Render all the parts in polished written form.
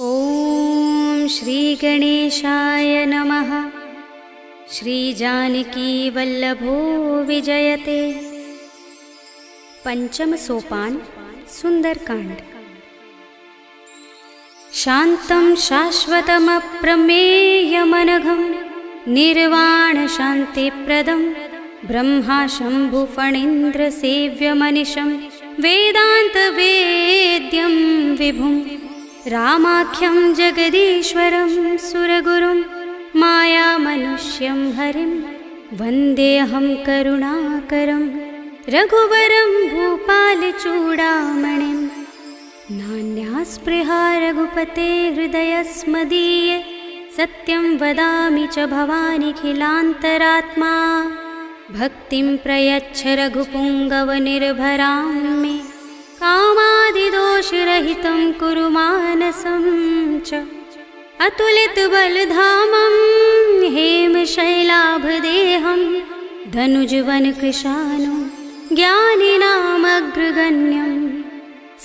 ॐ श्री गणेशाय नमः। श्री जानकी वल्लभो विजयते। पंचम सोपान सुंदरकांड। शांतं शाश्वतमप्रमेयमनघं निर्वाण शान्तिप्रदं ब्रह्मा शंभु फणीन्द्र सेव्यमनिशं वेदान्तवेद्यं विभुं रामाख्यं जगदीश्वरं सुरगुरुं मायामनुष्यं हरिं वन्देऽहं करुणाकरं रघुवरं भूपालचूडामणिं। नान्यास्पृहा रघुपते हृदयस्मदीये सत्यं वदामि च भवानिखिलान्तरात्मा। भक्तिं प्रयच्छ रघुपुङ्गवनिर्भरां मे कामादिदोषरहितं कुरु मानसं च। अतुलितबलधामं हेमशैलाभदेहं धनुजवनकृशानुं ज्ञानिनामग्रगण्यं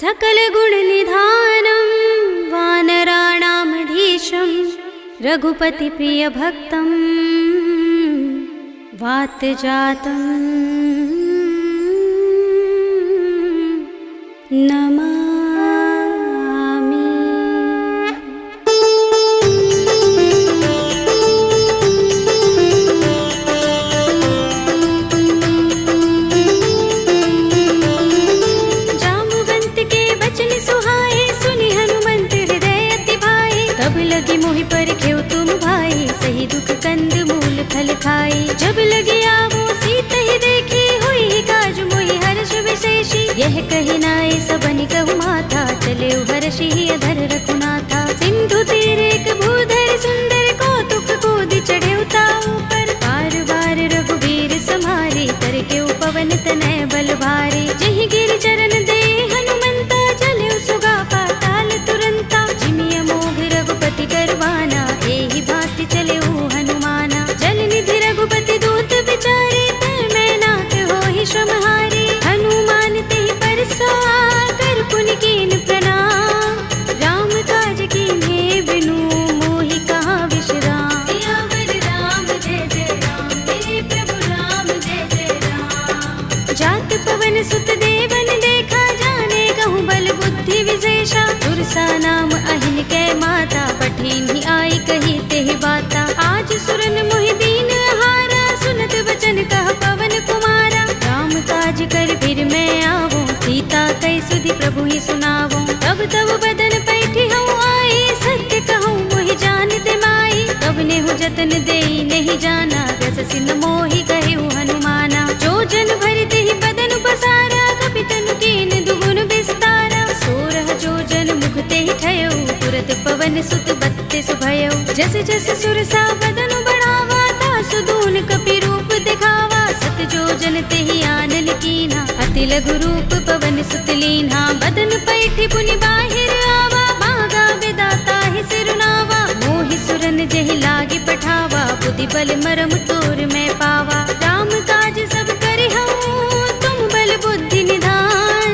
सकलगुणनिधानं वानराणामधीशं रघुपतिप्रियभक्तं वातजातं नमामि। जाम्बुवंत के बचन सुहाए सुनि हनुमंत हृदय अति भाए। तब लगी मोहि परखेउ तुम भाई सही दुख कंद मूल फल खाई। जब लगी आवो सीत ही देखी हुई काज मोहि हर्ष विशेषी। यह कही नाय सबनि कहु माथा चले हर्षि अधर रघुनाथा। सिंधु तीर एक भूधर सुंदर कौतुक कूदि चढ़े ताऊ पर। बार बार रघुबीर सम्हारी कर के पवन तनय बल भारी। जहि गिर चरण दे हनुमंता चले सुगा पाताल तुरंता। जिमिय मोह रघुपति करवाना एहि भांति चले हनुमाना। जल निधि रघुपति दूत बिचारे तै मैं नाथ होहि श्रमहारी। हनुमान तेहि परसा कर पुनि कीन प्रणाम। राम काज कीन्हे बिनु मोहि कहाँ विश्राम। सियावर राम जय जय राम मेरे प्रभु राम जय जय राम। जात पवन सुत देवन देखा जाने कहूँ बल बुद्धि विशेषा। तुरसा नाम अहिन कै माता पठिन्हि आई कही तेहि बाता। आज सुरन मोहि दीन हारा सुनत वचन कह पवन कुमारा। राम काज कर फिर मैं आवो सीता कई सुधि प्रभु ही सुनावो। तब तब बदन पैठी हूँ आई सत्य कहूँ मोहि जानते माई। तब नेहु जतन देई नहीं जाना दस सिन मोहि कहेउ हनुमाना। जो जन भरते ही बदन बसारा कपितन कीन दुगुन विस्तारा। सोरह जो जन मुख ते ही ठयउ तुरत पवन सुत बत्तीस भयउ। जस जस सुरसा बदन बढ़ावा तासु दून कपि रूप दिखावा। सत जो जन ते ही आनन कीना अति लघु रूप पवन सुत लीन्हा। बदन पैठी पुनि बाहिर आवा मागा विदाता ही सिरुनावा। मोहि सुरन जहि लागे पठावा बुद्धि बल मरम तोर मैं पावा। राम काज सब करि हूँ तुम बल बुद्धि निधान।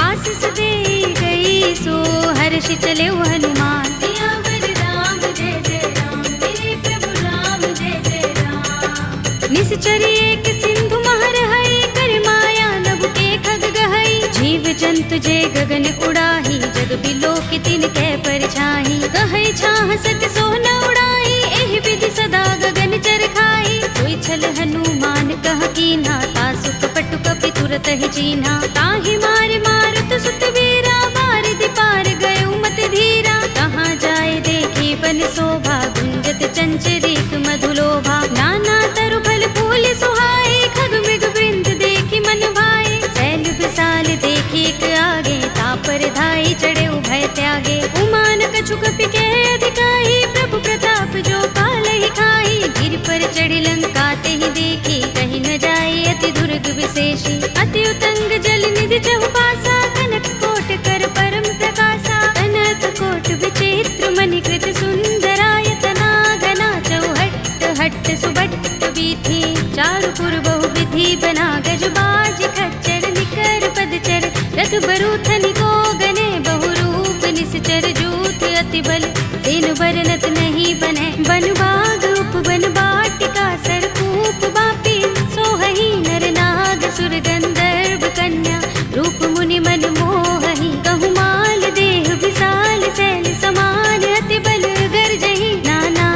आशीष दे गई सो हर्षि चले हनुमान। सियावर राम जय जय राम मेरे प्रभु राम जय जय राम। निश्चरी एक सिंधु महर हई कर माया नभ के खग गहई। जीव जंतु जे गगन उड़ाही जग बिलोक तिन कै परछाई। कहै छाह सक सोन उड़ाई एहि विधि सदा गगन चर खाई। सोई छल हनुमान कह कीन्हा तासु कपट कपि तुरत ही चीन्हा। ताहि मार मारुत सुत वीरा बारिधि पार गयो मत धीरा। कहाँ जाए देखी बन शोभा गुंजत चंचरीक मधुलोभा। नाना तरु फल फूल सुहाए खग मृग वृंद देखी मन भाए। शैल विशाल देखी एक आगे तापर धाई चढ़े भय त्यागे। उमान कछु कपि के अधिकाई प्रभु प्रताप जो काल ही खाई। गिर पर चढ़ी लंका ते ही देखी कहीं न जाए अति दुर्ग विशेषी। अति उतंग जल निधि चहुपासा कनक कोट कर परम प्रकाशा। कनक कोट विचित्र मणिकृत सुंदरायतना घना चौहट्ट हट्ट सुबट्ट वीथी। चारु पुर बहु विधि बना गजबाज खच्चर निकर पदचर। रथ बरूथनि को गने बहुरूप निश्चर जूथ अति अति बल तेनु बरनत नहीं बने। बन बाग उपवन बाटिका सरकूप बापी सोहही नर नाग सुर गंधर्व कन्या रूप मुनि मन मोहही। कहु माल देह विशाल शैल समान अति बल गर्जही। नाना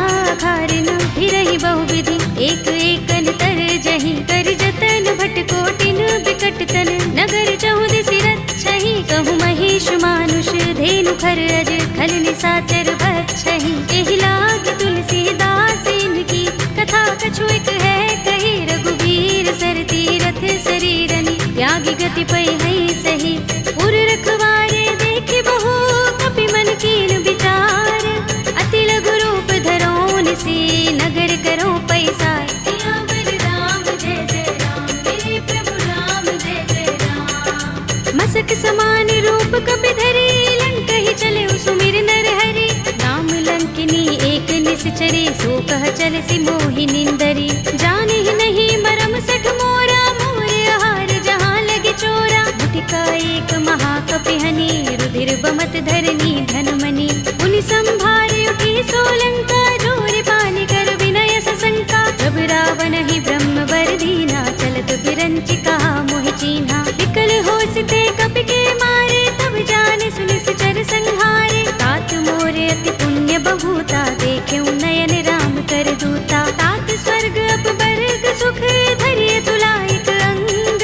खारिन फिरहि बहुविधि एक एकन तर जही। कर जतन भट कोटिन बिकट तन नगर चहुदिसि रक्षहि। कहु महिष मानुष धेनु खर अज खल निशाचर बक्षहि। एहि लाग तुलसीदास इनकी कथा कछु एक है कही। रघुबीर सर तीरथ शरीरनि त्यागी गति पै है सही। पुर रखवारे देखे बहु कपि मन कीन विचार। अति लघु रूप धरोन से नगर करो पैसार। सियावर राम जय जय राम मेरे प्रभु राम जय जय राम। मसक समान रूप कपि धरे लंकहि चले सुमिर नर हरि। राम लंकिनी एक निश्चरे सो कह चल सि मोहि निंदरी। जाने ही नहीं मरम सठ मोरा मोरे आहार जहाँ लगे चोरा। मुठिका एक महाकपि हनि रुधिर बमत धरनी धनमणि। उनि संभारे उठी सोलंका जोर पानी कर विनय सशंका। जब रावण ही ब्रह्म वर दीना चलत बिरंचिका मोहि चीन्हा। विकल होसिते कपि के मारे तब जाने सुनि चर संहारे। तात मोरे अति पुण्य बहुता देखे नयन राम कर दूता। तात स्वर्ग अपवर्ग सुख धरिय तुलायक अंग।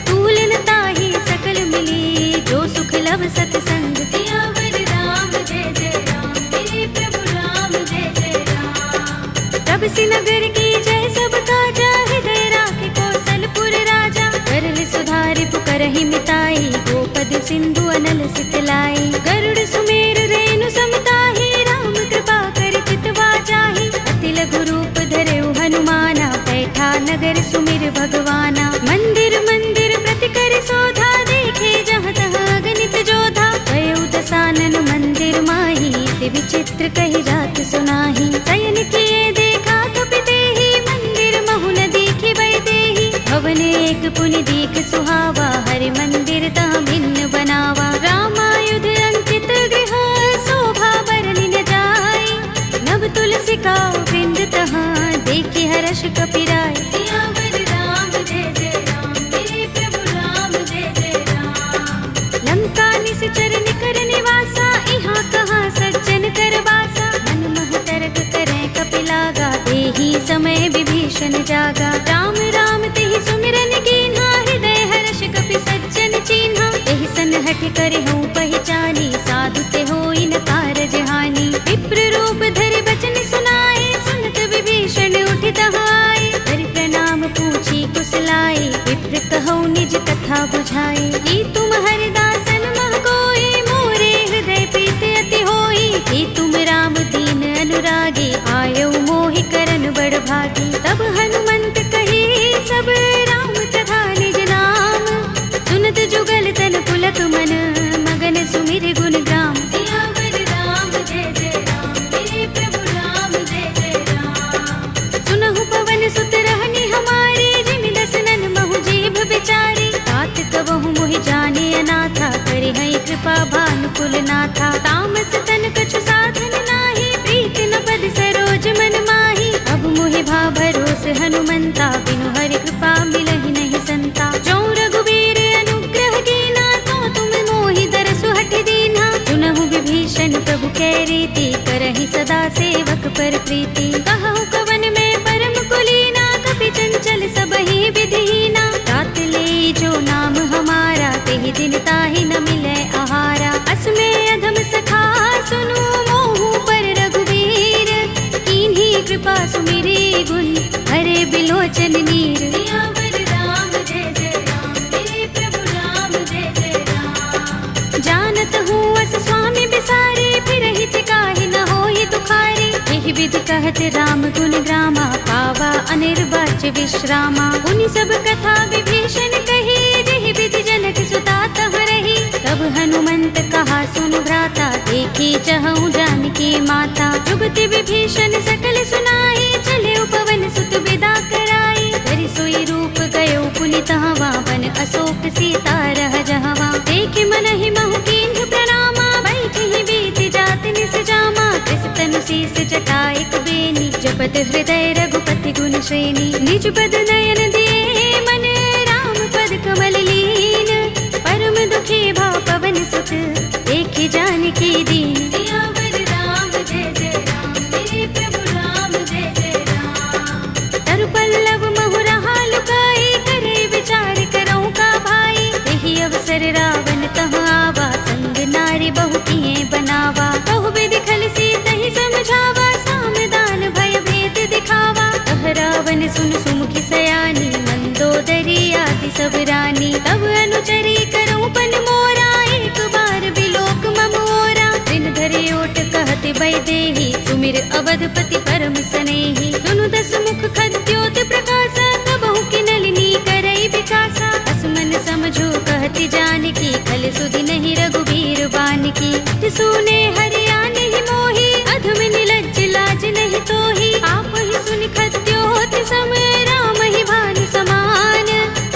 तूलन ताहि सकल मिली जो सुख लव सतसंग। सियावर राम जय जय राम मेरे प्रभु राम जय जय राम। तब सि नगर की जय सब काजा हृदय राखे कौशलपुर राजा। करल सुधारि पुकारहि मिताई गोपद सिंधु अनल सितलाई। गरुड़ सुमेर रेणु समताहि राम कृपा कर चितवा चाहि। अति लघु रूप धरेउ हनुमाना बैठा नगर सुमिर भगवाना। मंदिर मंदिर प्रति कर शोधा देखे जहाँ तहाँ गणित जोधा। भयउ दसानन मंदिर माही दिव्य चित्र कही रात सुनाही। शयन किए देखा कपि तेहि मंदिर महु न दीखि बै देहि। भवन एक पुनि दीख सुहावा हरि मंदिर तहाँ भिन्न बनावा। रामायुध अंकित गृह शोभा बरनि न जाई। नव तुलसी का वृंद तहाँ देखि हर्ष कपि राय। सियावर राम जय जय राम मेरे प्रभु राम जय जय राम। लंका निश्चर निकर निवासा इहाँ कहाँ सज्जन कर वासा। मन मोह तर्क करे कपि लागा तेहि समय विभीषण जागा। राम राम तेहि सुमिरन कीन्हा हृदय हर्ष कपि सज्जन चीन्हा। एहि सनहठ करे हूँ पहचानी साधु ते होई न कारज हानि। विप्र रूप धरि बचन सुनाए सुनत विभीषण उठि तहाय। हरि प्रणाम पूछी कुशलाए विप्र कहौ निज कथा बुझाए। कि तुम हरिदासन मह कोई मोरे हृदय प्रीत अति होई। कि तुम राम दीन अनुरागी आयौ मोहि करन बड़ भागी। तब हनुमंत कही सब राम तथा निज नाम। सुनत जुगल तन पुलक मन मगन सुमिर गुण ग्राम। सियावर राम जय जय राम मेरे प्रभु राम जय जय राम। सुनहु पवन सुत रहनि हमारे जिमि दसनन महु जीभ बिचारी। तात कबहु मोहि जाने अनाथा करि है कृपा भानुकुल नाथा। तामस तन कछु साधन नाही प्रीत न पद सरोज मन माही। अब मोहि भा भरोस हनुमंता बिनु हरि कृपा मिलहि नहीं संता। जो रघुबीर अनुग्रह कीना तो तुम मोहि दरसु हठ दीना। सुनहु विभीषण प्रभु कै रीति करहि सदा सेवक पर प्रीति। कहु कवन में परम कुलीना कपि चंचल सबहि विधिहीना। तात ले जो नाम हमारा तेहि दिन ताहि न मिलै आहारा। असमे अधम सखा सुनु मोहु पर रघुबीर। कीन्ही कृपा सुमिरी गुण हरे बिलोचन नीर। सियावर राम जय जय राम मेरे प्रभु राम जय जय राम। जानत हूँ अस स्वामी बिसारे फिरहि काहि न होहि दुखारे। एहि विधि कहत राम गुण ग्रामा पावा अनिर्वाच्य विश्रामा। उनि सब कथा विभीषण कही जेहि विधि जनक सुता तह रही। तब हनुमंत कहा सुन भ्राता देखी चहु जानकी माता। जुगति विभीषण सकल सुनाई चले पवन सुत विदा कराई। धरि सोई रूप गयो पुनि तहवा वन अशोक सीता रह जहवा। देख मन ही महु कीन्ह प्रणामा बैठहि बीत जात निस जावा। सुनत हृदय रघुपति गुण श्रेणी। निज पद नयन दिए मन राम पद कमल लीन। परम दुखी भव पवन सुत देखि जानकी दीन। सियावर राम जय जय राम, मेरे प्रभु राम जय जय राम। तरु पल्लव महु रहा लुकाई, करे विचार करऊं का भाई। यही अवसर रावण तह आवा, संग नारी बहु किए बनावा। बहु विधि खल सीता ही समझावा, सामदान भय भेद दिखावा। तह रावण सुन सुमुखी सयानी, मंदोदरी आदि सब रानी। तब अनुचरी करऊं पन मोरा, एक बार बिलोक मम ओरा। दिन धरे ओट कहते वैदेही, सुमिर अवधपति परम सनेही। सुनु दस मुख खद्योत प्रकाशा, कबहु की नलिनी करई विकासा। असमन समझो कहती जानकी, खल सुधि नहीं रघुबीर बानकी। सुने हरियाणि ही मोही, अधम निलज्ज लाज नहीं तोही। आप ही सुनि खद्योत सम, राम ही भानु समान।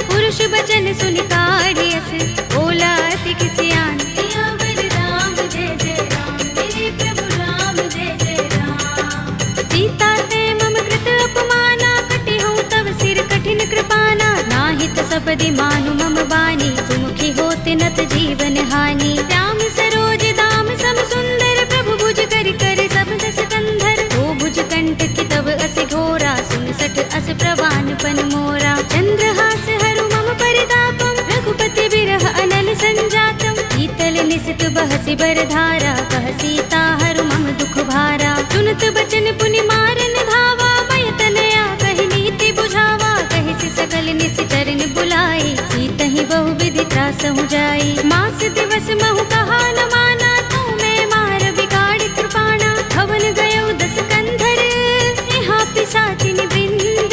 पुरुष बचन सुनि काढ़ियस, बोला अति किसियान। सियावर राम जय जय राम, मेरे प्रभु राम जय जय राम। सीता ते मम कृत अपमाना, कटे हूँ तव सिर कठिन कृपाना। नाहित सपदि मानु मम बानी, सुमुखी होते नत जीवन हानि। राम सरोज दाम सम सुंदर, प्रभु भुज कर कर सब दस कंधर। ओ भुज कंठ की तब अस घोरा, सुन सठ अस प्रवान पन मोरा। चंद्रहास हरु मम परितापम, रघुपति बिरह अनल संजातम। शीतल निसित बहसि बरधारा, कह सीता हरु मम दुख भारा। सुनत बचन पुनि मारन धावा, भय तनया कहि नीति बुझावा। कहि सकल निस चरण बुलाई, सीता ही बहु विधि त्रासहु जाई। मास दिवस महु कहा न माना, तू मैं मार बिगाड़ कृपाणा। भवन गयो दस कंधर, यहाँ पिशाचिनी वृंद।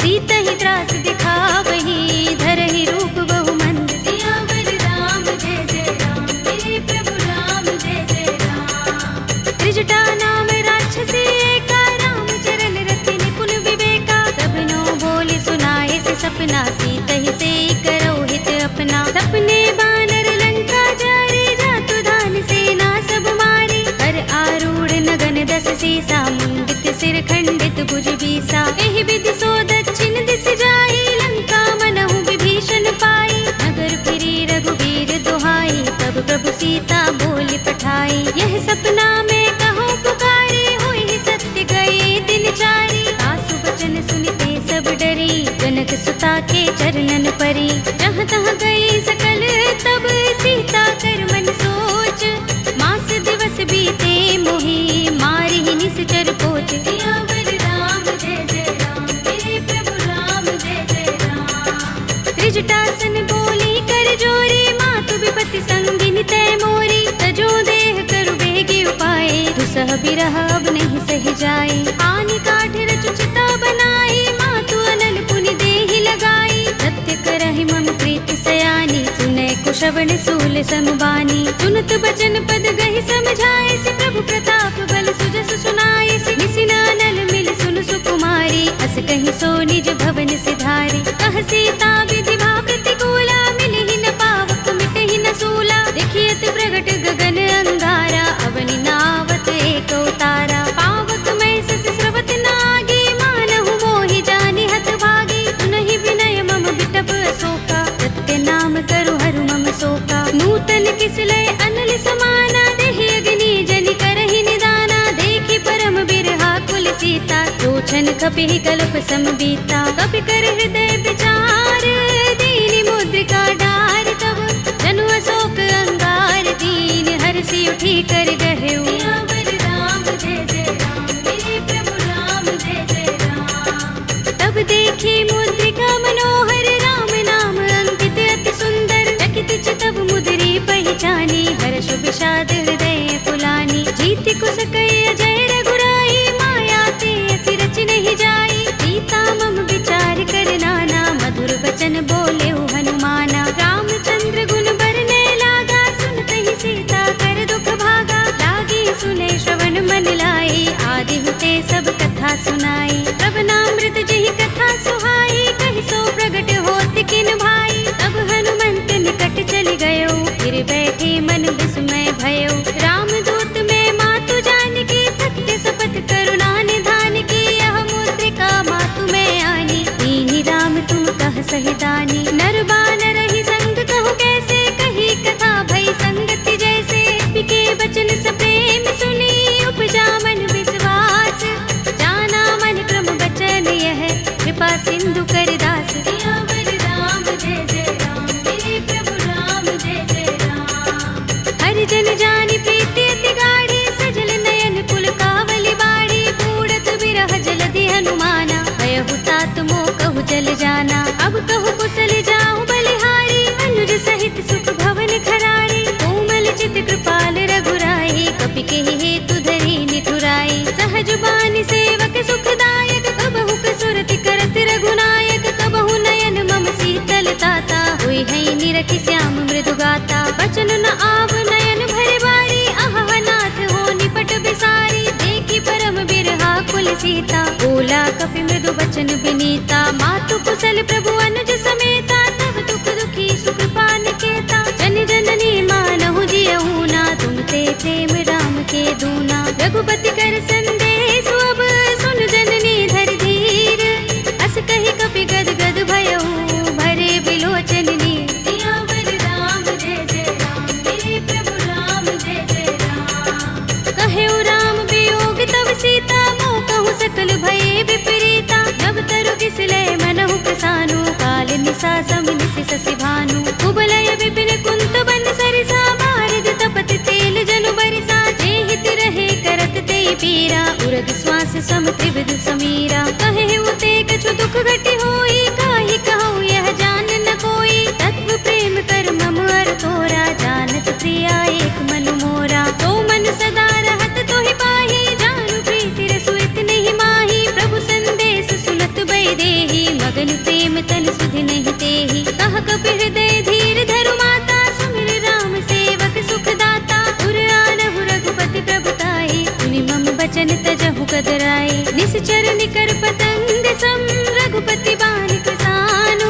सीता ही त्रास दिखावही, धरहि रूप बहु मंद। सियावर राम जय जय राम, मेरे प्रभु राम जय जय राम। त्रिजटा नाम राक्षसी एका, राम चरण रति निपुण विवेका। सबनो बोले सुनाए से सपना, सीता ही से करो हित अपना। सपने बानर लंका जारे, जातु धान सेना सब मारे। कर आरूढ़ नगन दस सीसा, मुंडित सिर खंडित भुज बीसा। एहि विधि सो दक्षिण दिस जाई, लंका मनहु विभीषण पाई। नगर फिरी रघुबीर दुहाई, तब प्रभु सीता बोली पठाई। यह सपना में कहो पुकारी, हुई सत्य गए दिन चारी। आसु बचन सुनते सब डरी, जनक सुता के चरणन परी। जहाँ तहाँ गई सकल तब, सीता कर मन सोच। मास दिवस बीते मोही, मारी ही निश्चर पोच। सियावर राम जय जय राम, मेरे प्रभु राम जय जय राम। त्रिजटासन बोली कर जोरी, मातु विपति संगिनी तय मोरी। तजो देह करु बेगी उपाय, दुसह बिरह अब नहीं सही जाए। आनि काठ रचु चिता बनाई, मातु अनल पुनि देहि लगाई। सत्य करहि मम प्रीति सयानी, सुनै कुशवन सूल समबानी। सुनत बचन पद गहि समझाए, से प्रभु प्रताप बल सुजस सुनाए। से निसिनानल मिल सुन सुकुमारी, अस कहि सो निज भवन सिधारी। कह सीता विधि भा प्रतिकूला, मिलि ही न पावक मिटहि न सूला। देखियत प्रगट गगन अंगारा, अवनि नावत एक उतारा। पावक मैं सस स्रवत नागी, मानहु मोहि जानि हत भागी। सुनहि विनय मम बिटप अशोका, सत्य नाम करु हरु मम शोका। नूतन किसलय अनल समाना, देहि अग्नि जनि करहि निदाना। देखि परम बिरहा कुल सीता, लोचन कपिहि कल्प सम बीता। कपि कर हृदय विचार, दीनि मुद्रिका डार। तब जनु अशोक अंगार, दीन हर्षि उठी कर गहेउ। सियावर राम जय जय राम, मेरे प्रभु राम जय जय राम। तब देखी मुद्रिका मनोहर, राम नाम अंकित अति सुंदर। चकित चितव मुद्री पहचानी, हर्ष विषाद हृदय कुलानी। जीति कुस कई अजय रघुराई, माया ते असि रच नहीं जाई। सीता मम विचार कर नाना, मधुर वचन बोले हनुमाना। रामचंद्र गुण बरने लागा, सुनते सीता कर दुख भागा। लागी सुने श्रवण मन लाई, आदि हुते सब कथा सुनाई। श्रवणामृत जहि कथा सुहाई, कहि सो प्रगट होत किन भाई। तब हनुमंत निकट चल गयो, फिर बैठे मन विस्मय भयो। रामदूत में मातु जानकी, सत्य शपथ करुणा निधान की। यह जाना। अब कहु कुशल जाऊं बलिहारी, अनुज सहित सुख भवन खरारी। कोमल चित कृपाल रघुराई, कपि के हेतु धरी निठुराई। सहज बानी सेवक सुखदायक, कबहु कसुरति करत रघुनायक। कबहु नयन मम शीतल ताता, होई है निरखि श्याम मृदु गाता। बचन न आव नयन भरे बारी, आहा नाथ हो निपट बिसारी। देखी परम बिरहा कुल सीता, बोला कपि मृदु बचन बिनीता। मातु कुशल प्रभु अनुज समेता, तब दुख दुखी सुख पान केता। जन जननी मानहु जियहु ना, तुम ते प्रेम राम के दूना। रघुपति कर संदेश अब, सुन जननी धर धीर। अस कहि कपि गद गद भयहु, भरे बिलोचन नीर। सियावर राम जय जय राम, मेरे प्रभु राम जय जय राम। कहेउ राम वियोग तब सीता, मोह कहु सकल भये विपरीता। नव तरु किसलय मनहु प्रसानु, काल निसा समिनिस ससि भानु। कुबलय विपिन कुंत बन सरिसा, बारिद तपत तेल जनु बरिसा। जेहित रहे करत ते पीरा, उरग श्वास सम त्रिविध समीरा। कहेउ ते कछु दुख घटी होई, काहि कहूँ यह जान न कोई। तत्व प्रेम कर मम अर तोरा, जानत प्रिया एक मनु मोरा। तो मन सदा रहत तोहि पाहि, जानु प्रीति रसु इतने माही। प्रभु संदेश सुनत बै देहि, मगन प्रेम तन सुधि नहीं तेहि। कह कपि हृदय धीर धरु माता, सुमिर राम सेवक सुख दाता। उर आनहु रघुपति प्रभुताई, सुनि मम बचन तजहु कदराई। निश्चर निकर पतंग सम, रघुपति बानि कृसानु।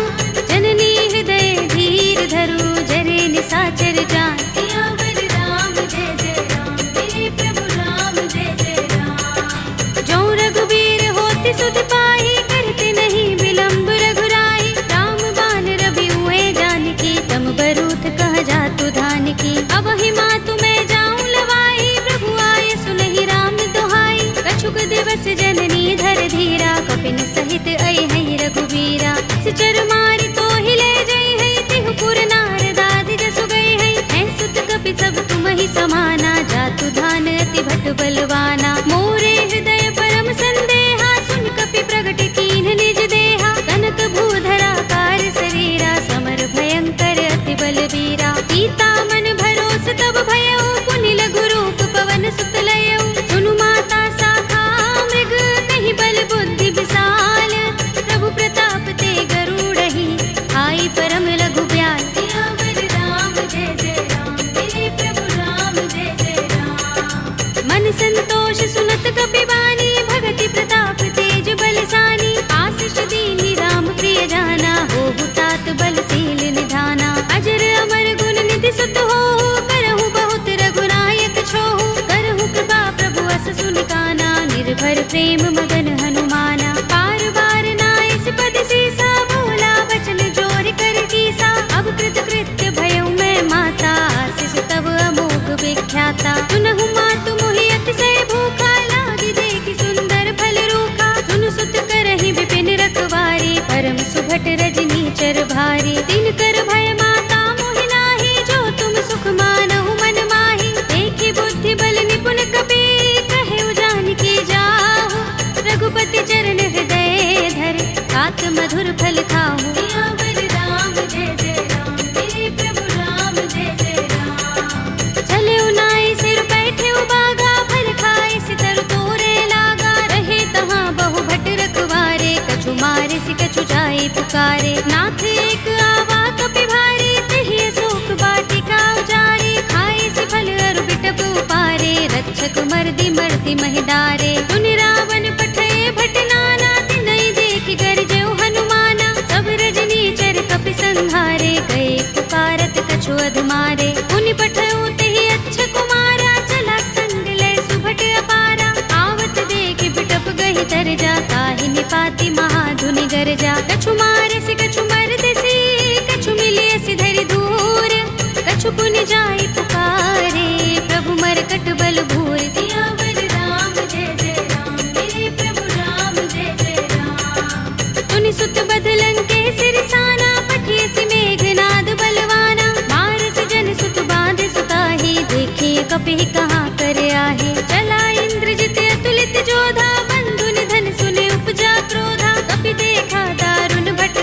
जननी हृदय धीर धरु, जरे निसाचर जान। सियावर राम जय जय राम, मेरे प्रभु राम जय जय राम। जो रघुबीर होति सुध पाई, करते नहीं विलंब रघुराई। राम बान रवि हुए जानकी, तम बरूथ कह जातु धान की। अब ही मातु मैं जाऊं लवाई, प्रभु आए सुनहि राम दुहाई। कछुक दिवस जननी धर धीरा, कपिन सहित अइ है रघुबीरा। सिचर मारि तो हिले जई है, तिहु पुर नारदादि जसु गई है। हैं सुत कपि सब तुम ही समाना, जातु धान अति भट बलवाना। मोरे हृदय परम संदेहा, सुन कपि प्रगट कीन्ह निज देहा। कनक भूधरा कार शरीरा, समर भयंकर अति बलबीरा। सीता मन भरोस तब भयउ, पुनि लघु रूप पवन सुत लयउ। सुनु माता शाखा मृग, नहीं बल बुद्धि विशाल। प्रभु प्रताप ते गरुड़हि, आई परम लघु ब्याल। सियावर राम जय जय राम, मेरे प्रभु राम जय जय राम। मन संतोष सुनत कपि बानी, भगति प्रताप तेज बलसानी। आशीष दीनि राम प्रिय जाना, होहु तात बलशील निधाना। अजर अमर गुण निधि सुत होहु, करहु बहुत रघुनायक छोहु। करहु कृपा प्रभु अस सुनि काना, निर्भर प्रेम मगन हनुमाना। बार बार नाइस पद सीसा, बोला बचन जोर कर कीसा। अब कृत कृत्य भयउ मैं माता, आशीष तब अमोघ विख्याता। सुनहु मातु मोहि अतिशय भूखा, लागी देखि सुंदर फल रूखा। सुन सुत करहि विपिन रखवारी, परम सुभट रजनी चर भारी। दिन कर भय माता मोहि नाहि, जो तुम सुख मानहु मन माहि। देखि बुद्धि बल निपुण कपि, कहेउ जानकी जाहु। रघुपति चरण हृदय धर, तात मधुर फल खाहु। सियावर राम जय जय राम, मेरे प्रभु राम जय जय राम। चले उनाई सिर बैठे उबागा, फल खाए सितर तोरे लागा। रहे तहाँ बहु भट रखवारे, कछु मारे सि कछु जाए पुकारे। नाथ एक आवा कपि भारी, तेहि अशोक वाटिका उजारी। खाए सि फल अरु बिटप उपारे, रक्षक मर्दि मर्दि महिदारे। सुनि रावण पठय भट नाना, तिनहि देखि गरजेउ हनुमाना। सब रजनी चर कपि संहारे, गए पुकारत कछु अधमारे। पुनि पठयउ तेहि अच्छ कुमारा, चला संग लय सुभट अपारा। आवत देखि बिटप गहि तर जा, ताहि निपाति महाधुनि गरजा। कछु मारे सि कछु मर्द सी, कछु मिले सि धरि धूर। कछु पुनि जाई पुकारे, प्रभु मरकट बल भूर। सियावर राम जय जय राम, मेरे प्रभु राम जय जय राम। तुनि सुत बदलन के सिरसाना, पठिए सि मेघनाद बलवाना। मारस जन सुत बांध सुताही, देखिए कपि कहाँ कर आहे। चला इंद्रजित अतुलित जोधा, बंधु निधन सुने उपजा क्रोधा। कपि देखा दारुण भट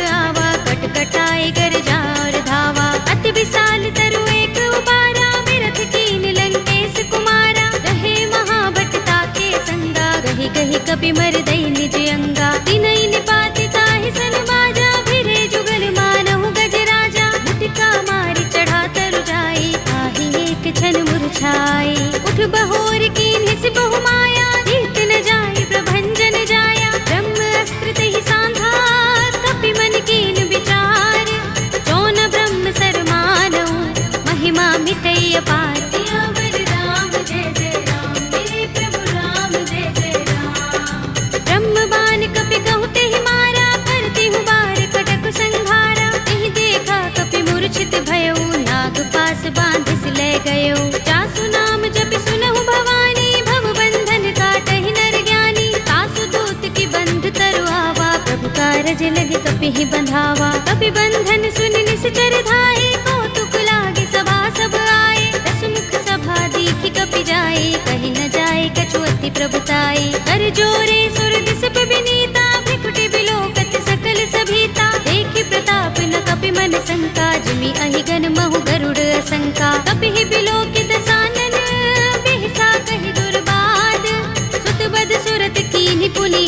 ही बंधावा। कपि बंधन सुन निश्चर धाये, कौतुक लागे सभा सब आए। दसमुख सभा देखी कपि जाए, कहीं न जाए कछु अति प्रभुताई। कर जोरे सुर दिस विनीता, भ्रिकुटि बिलोकत सकल सभीता। देखि प्रताप न कपि मन शंका, जिमि अहिगन महु गरुड़ असंका। कपि ही बिलोकित सानन, बिहसा कहि दुर्बाद। सुत बद सुरत कीन्हि पुनि,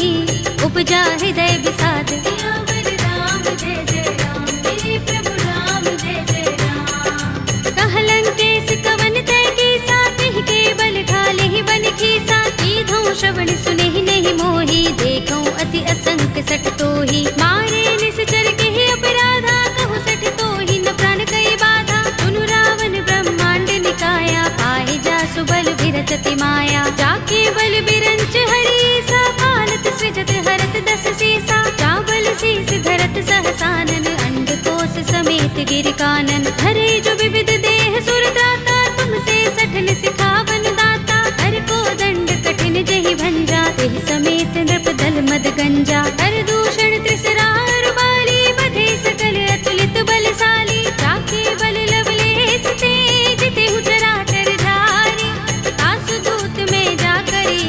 उपजा हृदय विषाद। सियावर राम जय जय राम, मेरे प्रभु राम जय जय राम। कहलन केस कवन तय कीसा, तिहि के बल घाले ही बन खीसा। कीधौं श्रवण सुनेहि नहीं मोहि, देखौं अति असंक सठ तोहि। मारे निश्चर केहि अपराधा, कहु सठ तोहि न प्राण कई बाधा। सुनु रावण ब्रह्मांड निकाया, पाहि जासु बल बिरत अति माया। जाके बल बिरंच हरीसा, फालत सृजत हरत दस सीसा। चावल शीस धरत सहसानन, अंडकोश समेत गिर कानन। धरे जो विविध देह सुर त्राता, तुमसे सठन सिखावन दाता। हर को दंड कठिन जहि भंजा, तेहि समेत नृप दल मद गंजा। हर दूषण त्रिसरार बाली, बधे सकल अतुलित बलशाली। जाके बल लवलेस ते, जितेहु चराचर झारी। तासु दूत में जा करी,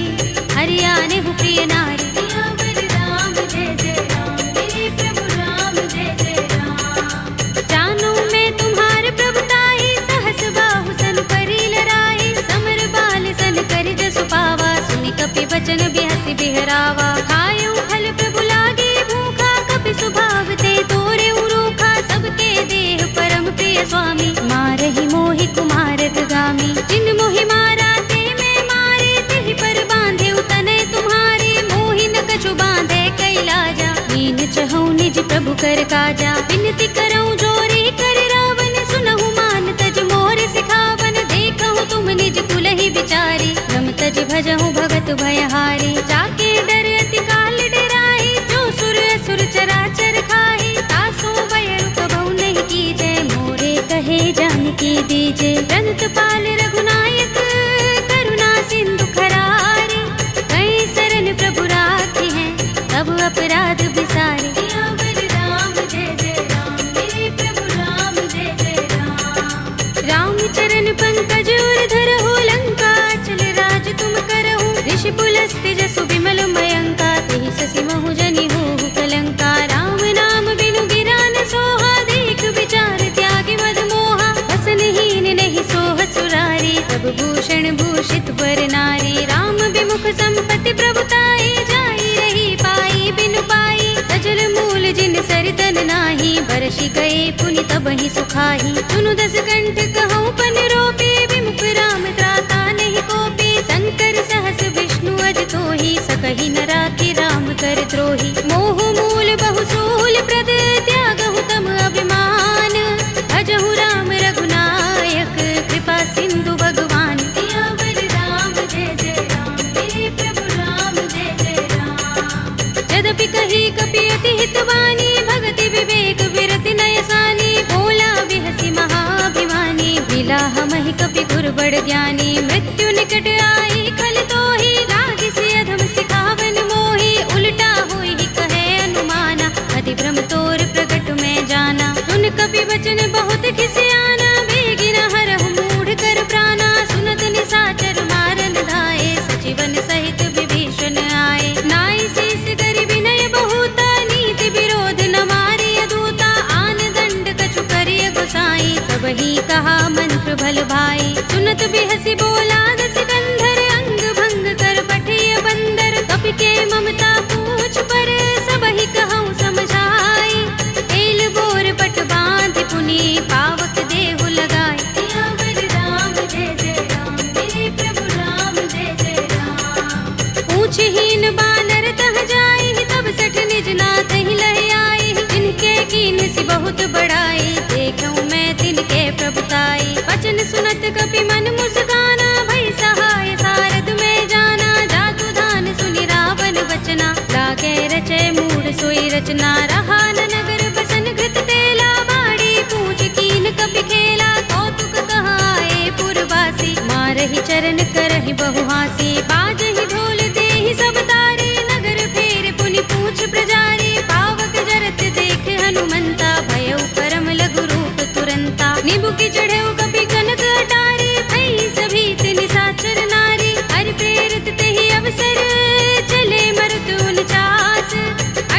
हरियाने हु प्रिय नारी। सियावर राम जय जय राम, मेरे प्रभु राम जय जय राम। जानो मैं तुम्हारे प्रभुताई, सहस बाहु सन परी लराई। समर बाल सन करि जसु पावा, सुनि कपि बचन बिहसि बिहरावा। खायउ फल प्रभु लागे भूखा, कपि स्वभाव ते तोरे रूखा। सबके देह परम प्रिय स्वामी, मारहि मोहि कुमारक गामी। जिन मोहि मारा ते मैं मारे, तिहि पर बांधे तनय तुम्हारे। मोहि न कछु बांधे कैलाजा, हीन चहु निज प्रभु कर काजा। विनती करऊं जोरी कर रावण, सुनहु मान तज मोर सिखावन। देखहु तुम निज कुल ही विचारी, रम तज भजहु भगत भयहारी। जाके डर अति काल डराई, जो सुर असुर चराचर खाई। तासो भय रूप बहु नहीं कीजे, मोरे कहे जानकी दीजे। रंत पाल रघुनायक, करुणा सिंधु खरारी। कई शरण प्रभु राखी हैं, तब अपराध बिसारे। सियावर राम जय जय राम, मेरे प्रभु राम जय जय राम। राम चरण पंकज उर धरहु, लंका चल राज तुम करहु। ऋषि पुलस्त्य जसु विमल मयंका, तेहि शशि महु जनि होहु कलंका। राम नाम बिनु गिरा न सोहा, देख विचार त्यागी मद मोहा। वसनहीन नहीं सोह सुरारी, सब भूषण भूषित वर नारी। राम विमुख संपत्ति प्रभुताई, जाई रही पाई बिनु पाई। सजल मूल जिन सरितन नाही, बरषि गए पुनि तबहि सुखाही। सुनु दस कंठ कहूँ पन रोपी, विमुख राम त्राता नहीं कोपी। शंकर सहस विष्णु अज तोहि, सकहि न राखी राम कर द्रोही। मोह मूल बहु सूल प्रद, त्यागहु तम अभिमान। भजहु राम रघुनायक, कृपा सिंधु भगवान। सियावर राम जय जय राम, मेरे प्रभु राम जय जय राम। यद्यपि कही कपि अति हितवानी, भगति विवेक विरति नयसानी। बोला बिहसि महाभिमानी, बिलाह महि कपि गुर बड़ ज्ञानी। मृत्यु निकट आई खल तोहि, लागिसि अधम सिखावन मोहि। उल्टा होई कहे अनुमाना, अति भ्रम तोर प्रगट में जाना। सुन कपि वचन बहुत खिसियाना, बेगिन हरहु मूढ़ कर प्राणा। सुनत निशाचर मारन धाये, सचिवन सहित विभीषण आए। नाई शीस करि विनय बहुता, नीति विरोध न मारिय दूता। आन दंड कछु करिय गोसाई, सबहि कहा मंत्र भल भाई। सुनत बिहसि बोला दस कंधर, अंग भंग कर पठिय बंदर। कपि के ममता पूछ पर, सबहि कहूँ समझाई। तेल बोर पट बांध पुनि, पावक देहु लगाई। सियावर राम जय जय राम, मेरे प्रभु राम जय जय राम। पूछहीन बानर तह जाई, तब सठ निज नाथ ही लह आई। जिनके कीन सी बहुत बड़ाई, देखूं मैं तिनके प्रभुताई। वचन सुनत कपि मन मुस्काना, भई सहाय सारद में जाना। जातु धान सुनि रावण वचना, लागे रचे मूढ़ सोई रचना। रहा न नगर बसन घृत तेला, बाड़ी पूछ कीन कपि खेला। कौतुक कहाए पुरवासी, मारहि चरण करहि बहु हासी। बाजहि ढोल देहि सब तारी, नगर फेर पुनि पूछ प्रजारी। पावक जरत देख की चढ़े कपि कनक अटारी भई सभी निशाचर नारी हरि प्रेरित ते ही अवसर चले मरुत 49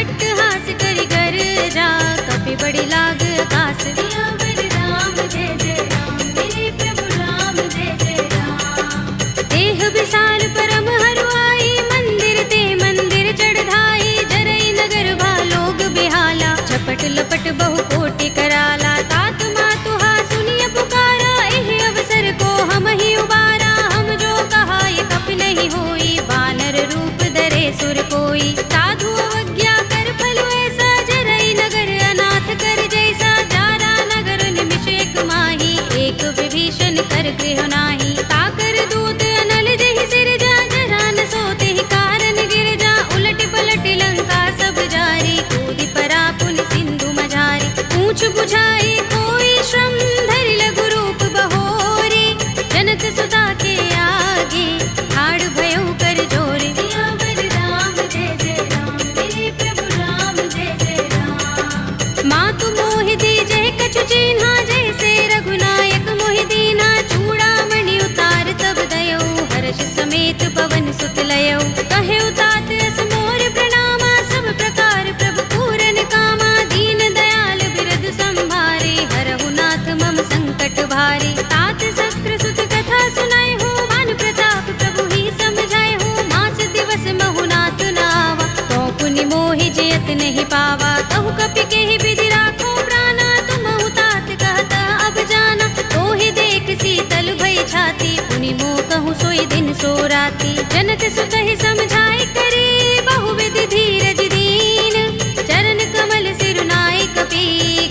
अट्टहास करि कर जा कपि बड़ी लाग आकाश सियावर राम जय जय राम मेरे प्रभु राम जय जय राम देह विशाल परम हरुआई मंदिर ते मंदिर चढ़ाई जरई नगर भालोग बिहाला झपट लपट बहु कोटि कराला तात मातुहा सुनिय पुकारा एह अवसर को हम ही उबारा हम जो कहा ये कपि नहीं होई वानर रूप धरे सुर कोई साधु अवज्ञा कर फलो ऐसा जरई नगर अनाथ कर जैसा जारा नगर निमिष एक माही एक विभीषण कर गृह नाही ताकर दूत अनल जहि सिर जा जरा न सोते ही कारण गिर जा उलट पलट लंका सब जारी कूदि परा पुन सिंधु मझारी पूछ बुझाई कोई श्रम धरि लघु रूप बहोरी जनक सुता के आगे ठाड़ भयो कर जोरी सियावर राम जय जय राम मेरे प्रभु राम जय जय राम मातु मोहि दीजे कछु चिन्हा जैसे रघुनायक मोहि दीना चूड़ामणि उतार तब दयो हर्ष समेत पवन सुत लयो कहे उतात अस मोर प्रणामा सब प्रकार प्रभु पूरन कामा दीन दयाल बिरद संभारे हरहु नाथ मम संकट भारे तात शस्त्र सुत कथा सुनाए हो मान प्रताप प्रभु ही समझाए हो मास दिवस महु नाथ नावा तो पुनि मोहि जयत नहीं पावा कहु कपि के ही विधि राखो प्राणा तुम तात कहता अब जाना तो ही देख शीतल भई छाती पुनि मोह कहूँ सोई दिन सो राती जनक सुत ही समझाए करे बहु विधि धीरज दीन चरण कमल सिरुनाई कपि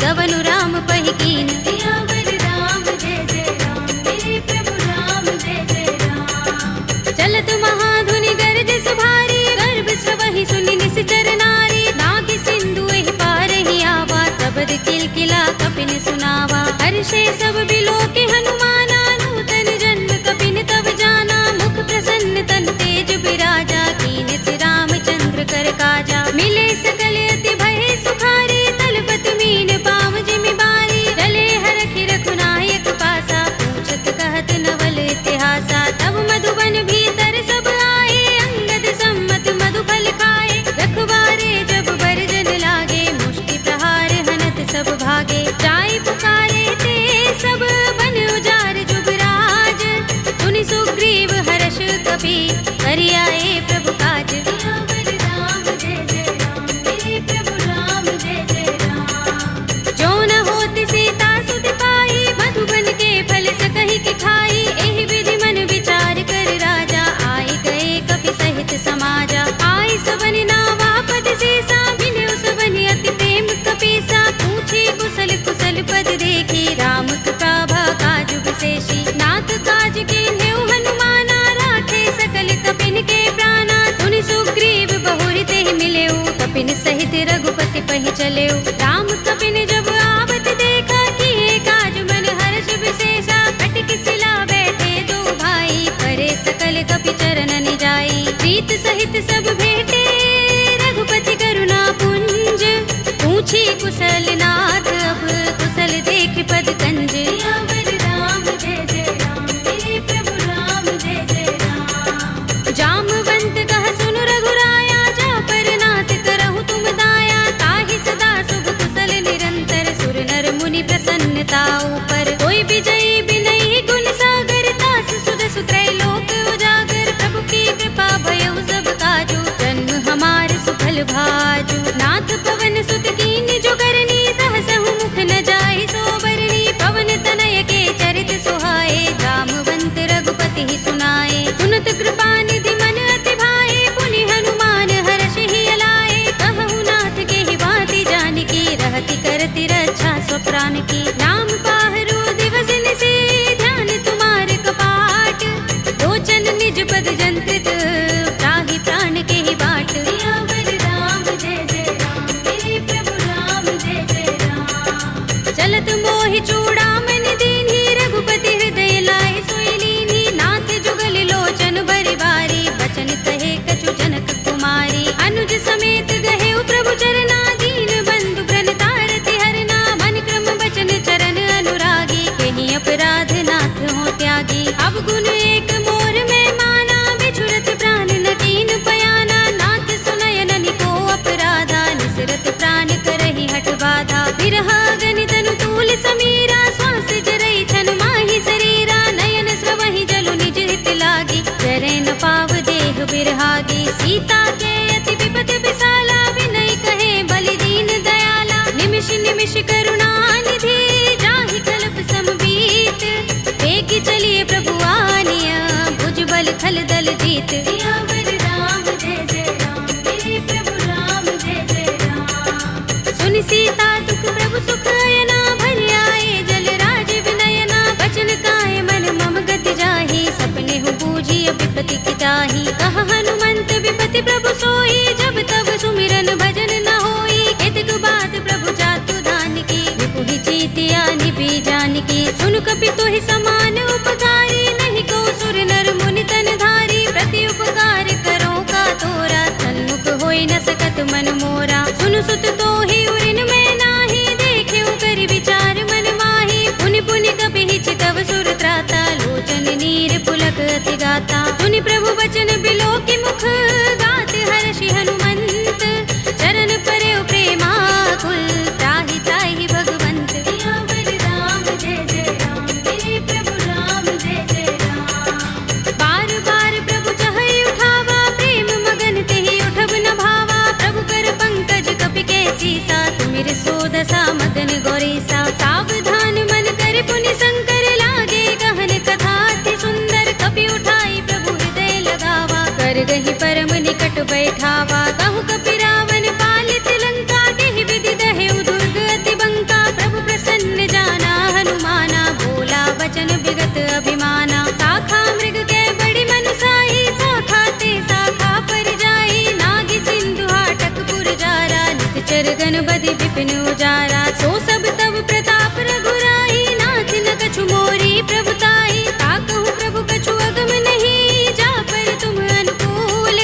गवनु राम पहि कीन सियावर राम जय जय राम मेरे प्रभु राम जय जय राम चलत महाधुनि गर्ज सुभारी गर्भ स्रवहि सुनि निश्चर नारी नाग सिंधु एहि पार ही आवा शब्द किलकिला कपिन सुनावा हर्षे सब बिलो के हनुमाना नूतन जन्म कपिन तब जाना मुख प्रसन्न तन तेज बिराजा कीन से रामचंद्र कर काजा मिले सकल अति भय सुखारी तलपत मीन पाव जिमि बारी चले हरखि रघुनायक पासा पूछत कहत नवल इतिहासा तब मधुबन भीतर सब आए अंगद सम्मत मधुफल खाए रखवारे जब बरजन लागे मुष्टि प्रहार हनत सब भागे जाय पुकारे ते सब बन उजार जुगराज सुनि सुग्रीव हर्ष कपि करि आए प्रभु काज सियावर राम जय जय राम मेरे प्रभु राम जय जय राम जो न होत सीता सुत पाई मधुबन के फल सकहि के खाई एहि विधि मन विचार कर राजा आए गए कपि सहित समाजा आए सबन नावा पद सीसा बिनु सबन अति प्रेम कपीसा पूछी कुशल कुशल पद देखी राम कृपा काज विशेषी नाथ काज कीन्हेउ हनुमाना राखे सकल कपिन के प्राणा सुनि सुग्रीव बहुरि तेहि मिलेउ कपिन सहित रघुपति पहि चलेउ राम कपिन जब आवत देखा किए काज मन हर्ष विशेषा कटि सिला बैठे दो भाई परे सकल कपि चरण जाई प्रीत सहित सब भेटे रघुपति करुणा पुंज पूछी कुशल नाथ अब कुशल देख पद कंज सियावर राम जय जय राम मेरे प्रभु राम जय जय राम जामवंत कह सुन रघुराया जा पर नाथ करहु तुम दाया ताहि सदा शुभ कुशल निरंतर सुर नर मुनि प्रसन्नता ऊपर कोई विजयी बिनहि गुण सागर दास सुध सुत्रय लोक उजागर प्रभु की कृपा भयउ सब काजू जन्म हमार सुफल भाजू नाथ पवन सुत कीन जो करनी सहसहु मुख न जाय सोबरनी पवन तनय के चरित सुहाए जामवंत रघुपति ही सुनाए सुनत कृपा निधि मन अति भाए पुनि हनुमान हर्ष ही अलाए कहु नाथ के ही बाति जानकी रहति करति रक्षा स्वप्राण की नाम पाहरु दिवस निशि ध्यान तुम्हार कपाट लोचन निज पद जंत्रित त्राहि प्राण के ही बाट सियावर राम जय जय राम मेरे प्रभु राम जय जय राम चलत मोहि चूड़ामणि दीन्ही रघुपति हृदय लाए सोई लीन्ही नाथ जुगल लोचन बरि बारी बचन कहे कछु जनक कुमारी अनुज समेत गहे प्रभु चरना दीन बंधु प्रण तारति हरना मन क्रम बचन चरण अनुरागी कहि बिरहागी। सीता के अति विपद विसाला, विनय कहे बलि दीन दयाला। निमिष निमिष करुणा निधि, जाहि कल्प समबीत। वेगी चलिए प्रभु आनिया, भुजबल थल दल जीत। सियावर राम जय जय राम, मेरे प्रभु राम जय जय राम। सुन सीता दुख प्रभु सुख अयना, भरि आए जल राज विनयना। बचन काय मन मम गति जाहि, सपने हूँ बूझी विपति की ताहि। कह हनुमंत विपति प्रभु सोई, जब तब सुमिरन भजन न होई। केतक बात प्रभु जातु दान की, विपुहि जीतिया निभि जान की। सुन कपि तोहि समान उपकारी, नहीं को सुर नर मुनि तन धारी। प्रति उपकार करो का तोरा, सन्मुख होई न सकत मन मोरा। सुन सुत तोहि उरिन में नाही, देखे कर विचार मन माही। पुनि पुनि कपि चितव सुर त्राता, लोचन नीर पुलक अति गाता। सुनि प्रभु बचन बिलो की मुख, गात हर्षि हनुमंत। चरण परे प्रेमाकुल, त्राहि त्राहि भगवंत। सियावर राम जय जय राम, मेरे प्रभु राम जय जय राम। बार बार प्रभु चहई उठावा, प्रेम मगन तेहि उठब न भावा। प्रभु कर पंकज कपि के सीसा, सुमिर सोदसा मदन गौरीसा। सावधान मन कर पुनि शंकर, लागे गहन कथा अति सुंदर। कपि उठाई प्रभु हृदय लगावा, कर गहि परम निकट बैठावा। कहु कपि रावण पालित लंका, केहि विधि दहेउ दुर्ग अति बंका। प्रभु प्रसन्न जाना हनुमाना, बोला वचन विगत अभिमाना। शाखा मृग के बड़ी मनुसाई, शाखा ते शाखा पर जाई। नागी सिंधु हाटक पुर जारा, निकचर गण बधि विपिन उजारा। सो सब तब प्रताप रघुराई, नाथ न कछु मोरी प्रभुताई। ताकहु प्रभु कछु अगम नहीं, जा पर तुम अनुकूल।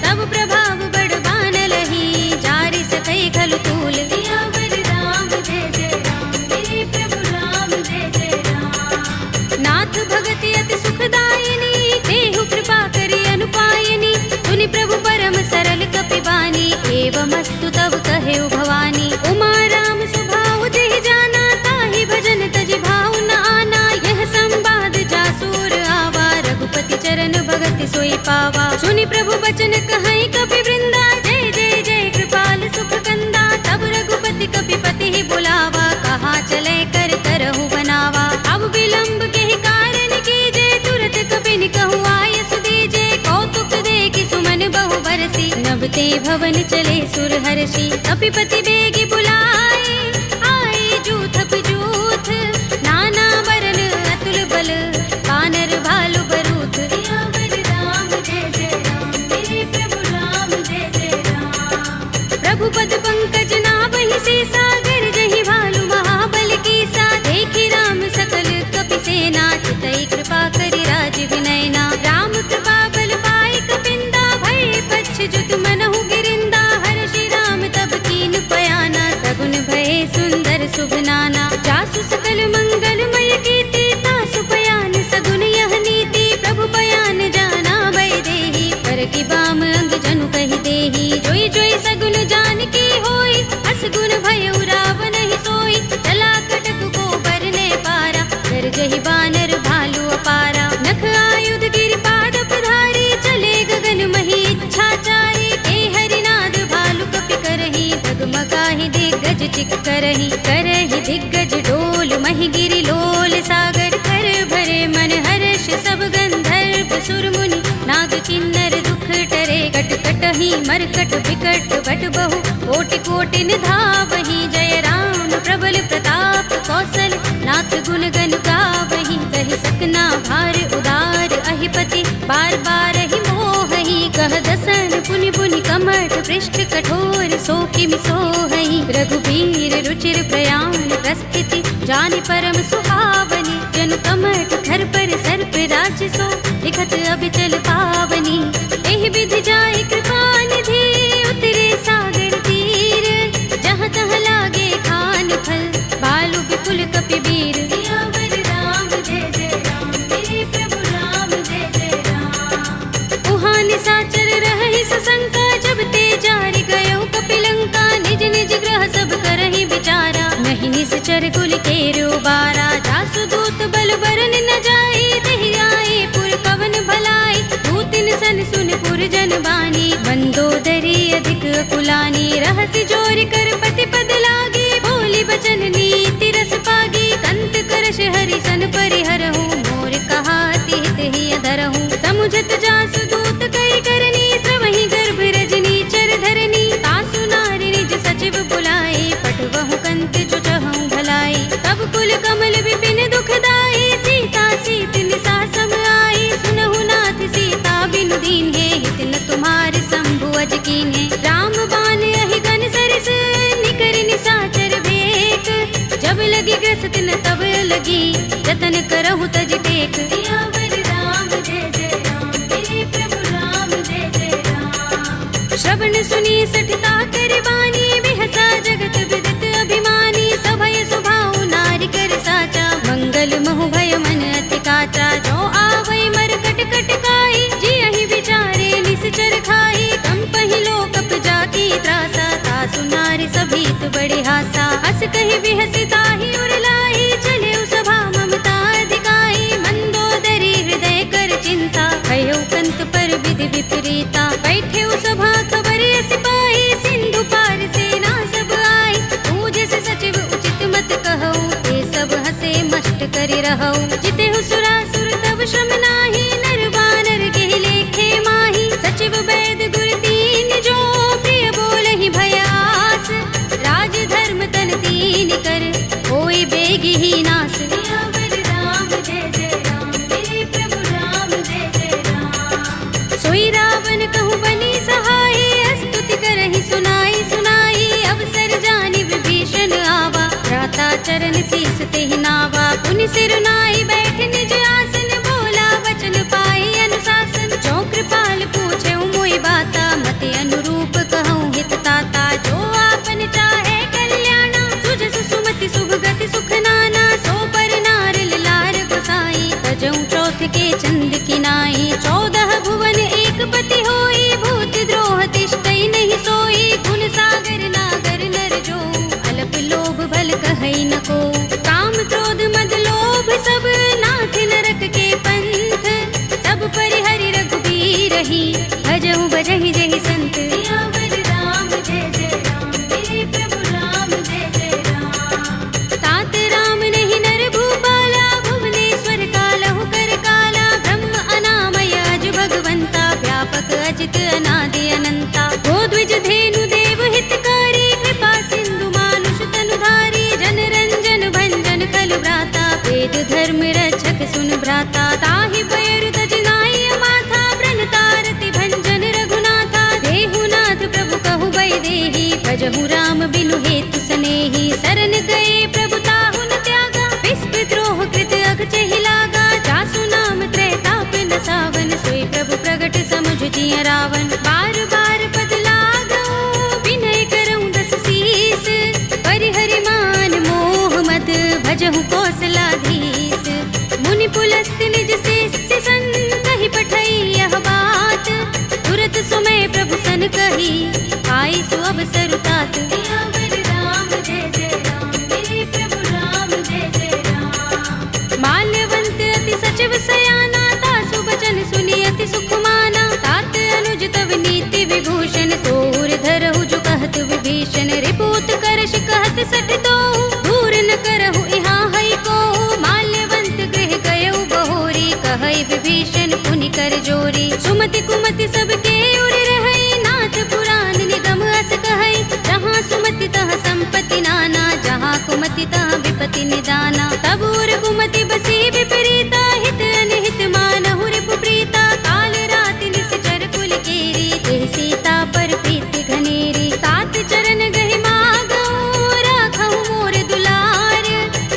तब प्रभाव बड़बान लही, जारि सकई खलु तूल। सियावर राम जय जय राम, मेरे प्रभु राम जय जय राम। नाथ भगति अति सुखदायिनी, देहु कृपा करि अनुपायिनी। सुनि प्रभु परम सरल कपि बानी, एवमस्तु तब कहेउ भवानी। उमा राम सुभाउ जेहि जाना, ताहि भजन तजि भाउ न आना। यह संवाद जासुर आवा, रघुपति चरण भगति सोई पावा। सुनि प्रभु बचन कहई कपि वृंदा, जय जय जय कृपाल सुख कंदा। तब रघुपति कपि पति ही बुलावा, कहा चले कर करहु बनावा। अब विलंब के ही कारण कीजे, तुरत कपि कहु आयस दीजे। कौतुक देखि सुमन बहु बरसी, नभते भवन चले सुर हर्षि। कपि पति बेगी बुलाए, आए जूथ जूथ। नाना बरन अतुल बल, बानर भालु बरूथ। सियावर राम जय जय राम, मेरे प्रभु राम जय जय राम। प्रभु पद पंकज नावहि से, सागर जहि भालु महाबल कीसा। देखि राम सकल कपि सेना, चितई कृपा करि राज विनयना। राम कृपा बल पाई कपिंदा, भय पच्छ जुत मनहु गिरिंदा। हर्षि राम तब कीन पयाना, सगुन भय सुंदर शुभ नाना। जासु सकल मंगलमय कीर्ति, तासु पयान सगुन यह नीति। प्रभु पयान जाना भय देहि, पर की बाम अंग जनु कहि देहि। जोई जोई सगुन जान की होई, असगुन भयउ रावण ही सोई। चला कटक को बरने पारा, कर जहि बानर भालु अपारा। नख आयुध गिर पाद पधारी, चले गगन मही इच्छाचारी। ते हरिनाद भालु कपि करही, डगमगाहि दिग्गज चिक करही। करही दिग्गज डोल, महि गिरि लोल सागर। कर भरे मन हर्ष सब गंधर्व सुर मुनि, नाग किन्नर दुख टरे। कट कटहि मरकट विकट भट बहु, कोटि कोटि निधावहि। जय राम प्रबल प्रताप कौशल, नाथ गुण गन गावहि। कहि सकना भार उदार अहिपति, बार बार ही मोहहि। कह दसन पुनि पुनि कमठ, पृष्ठ कठोर सो किमि सोहहि। रघुबीर रुचिर प्रयाण प्रस्थिति, जानि परम सुहावनी। जनु कमठ धर पर सर्प राज सो, लिखत अबिचल पावनी। एहि विधि जाय कृपा निधि, उतरे सागर तीर। जहाँ तहाँ लागे खान फल, भालु विपुल कपि वीर। सियावर राम जय जय राम, मेरे प्रभु राम जय जय राम। उहाँ निशाचर रहहि सशंका, जब ते जारि गयो कपि लंका। निज निज ग्रह सब करहि विचारा, नहीं निश्चर कुल केरो बारा। जासु दूत बल बरन न जाई, देहि आए पुर कवन भलाई। दूत तिन सन सुन पुरजन बानी, मंदोदरी अधिक कुलानी, रहस्य जोर कर पति पद लागी, बोली बचन नीति रस पागी, कंत करश हरि सन परिहरहु, मोर कहा तिहित ही अधरहु, समुझत जासु दूत करि करनी, श्रवहि गर्भ रजनी चर धरनी, तासु नारि निज सचिव बुलाए, पठवहु कंत जो चहु भलाई, तब कुल कमल विपिन दुखदाई, सीता सीत निसा सम आई, सुनहु नाथ सीता बिनु दीन है, हित न तुम्हार शंभु अज कीन है, राम बाण अहि गन सरिस, निकर निसाचर भेक, जब लगी ग्रस्त न तब लगी, जतन करहु तज टेक, सियावर राम जय जय राम, मेरे प्रभु राम जय जय राम, श्रवण सुनी सठता कर बानी, बिहसा जगत विदित अभिमानी, सभय सुभाउ नारी कर साचा, मंगल महु भय मन अति काचा, जो आवै मरकट कट काई, जियहि विचारे निश्चर खाई, कंपहि लोकप जाकी त्रासा, तासु नारी सभीत बड़े हासा, हस कहि बिहसि ताहि उर लाई, चले सभा ममता अधिकाई, मंदोदरी हृदय कर चिंता, भयउ कंत पर विधि विपरीता, बैठे सभा खबर सिपाही, सिंधु पार सेना सब आई, पूजे से सचिव उचित मत कहऊ, ये सब हसे मष्ट करि रहऊ, जितेहु सुरासुर तब श्रम नाही, नर बानर के लेखे माही, सचिव वैद गुर दीन जो, प्रिय बोलहि भयास, राज धर्म तन दीन कर, होय बेगी ही नास, सियावर राम जय जय राम, मेरे प्रभु राम जय जय राम, सोई रावण कहु बनी सहाय, स्तुति करहि सुनाई सुनाई, अवसर जानि विभीषण आवा, भ्राता चरण शीस तेहि नावा, पुनि सिर नाई बैठ निज आसन, बोला वचन पाई अनुशासन, जो कृपाल पूछे मोहि बाता, मति अनुरूप कहूँ हित ताता, जो आपन चाहे कल्याणा, सुजस सुमति शुभ गति सुख नाना, सो पर नार लार गोसाई, तजऊ चौथ के चंद की नाई, 14 भुवन एक पति होई, भूत द्रोह तिष्ठई नहीं सोई, गुण सागर नागर नर जो, अल्प लोभ भल कहई न को, काम क्रोध मद लोभ सब, नाथ नरक के पंथ, सब परिहरि रघुबीर ही, भजहु भजहि जहि संत, सियावर राम जय जय राम, मेरे प्रभु राम जय जय राम, तात राम नहीं नर भूपाला, भुवनेश्वर कालहु कर काला, ब्रह्म अनामय अज भगवंता, व्यापक अजित अनादि अनंता, गोद्विज धेनु देव हितकारी, कृपा सिंधु मानुष तनुधारी, जन रंजन भंजन खल भ्राता, वेद धर्म रक्षक सुन भ्राता, ताहि पैर तज नाई माथा, व्रण तारति भंजन रघुनाथा, देहु नाथ प्रभु कहु बै देहि, भजहु राम बिनु हेतु सनेहि, शरण गए प्रभु ताहु न त्यागा, विस्प द्रोह कृत अघ चहि लागा, जासु नाम त्रैताप न सावन, सोई प्रभु प्रगट समुझ जिय रावण, बार बार पद लागऊ, विनय करऊँ दस शीस, परिहरि मान मोह मद, भजहु कौशलाधीश, मुनि पुलस्त निज शिष्य सन, कहि पठई यह बात, तुरत सुमय प्रभु सन कही, आई सु अवसर तात, सियावर राम जय जय राम, मेरे प्रभु राम जय जय राम, माल्यवंत अति सचिव सयाना, तासु बचन सुनि अति सुख माना, तात अनुज तव नीति विभूषण, सोर धरहु जो कहत विभीषण, रिपुत करश कहत सठ दो, दूर न करहु यहाँ हई को, माल्यवंत गृह गयउ बहोरी, कहई विभीषण पुनि कर जोरी, सुमति कुमति सबके उर रहई, नाथ पुराण निगम अस कहई, जहाँ सुमति तहाँ संपत्ति नाना, जहाँ कुमति तहाँ विपत्ति निदाना, तब उर कुमति बसी विपरीता, हित अनहित मानहु रिपु प्रीता, काल राति निश्चर कुल केरी, तेहि सीता पर प्रीति घनेरी, तात चरण गहि मागऊ, राखहु मोर दुलार,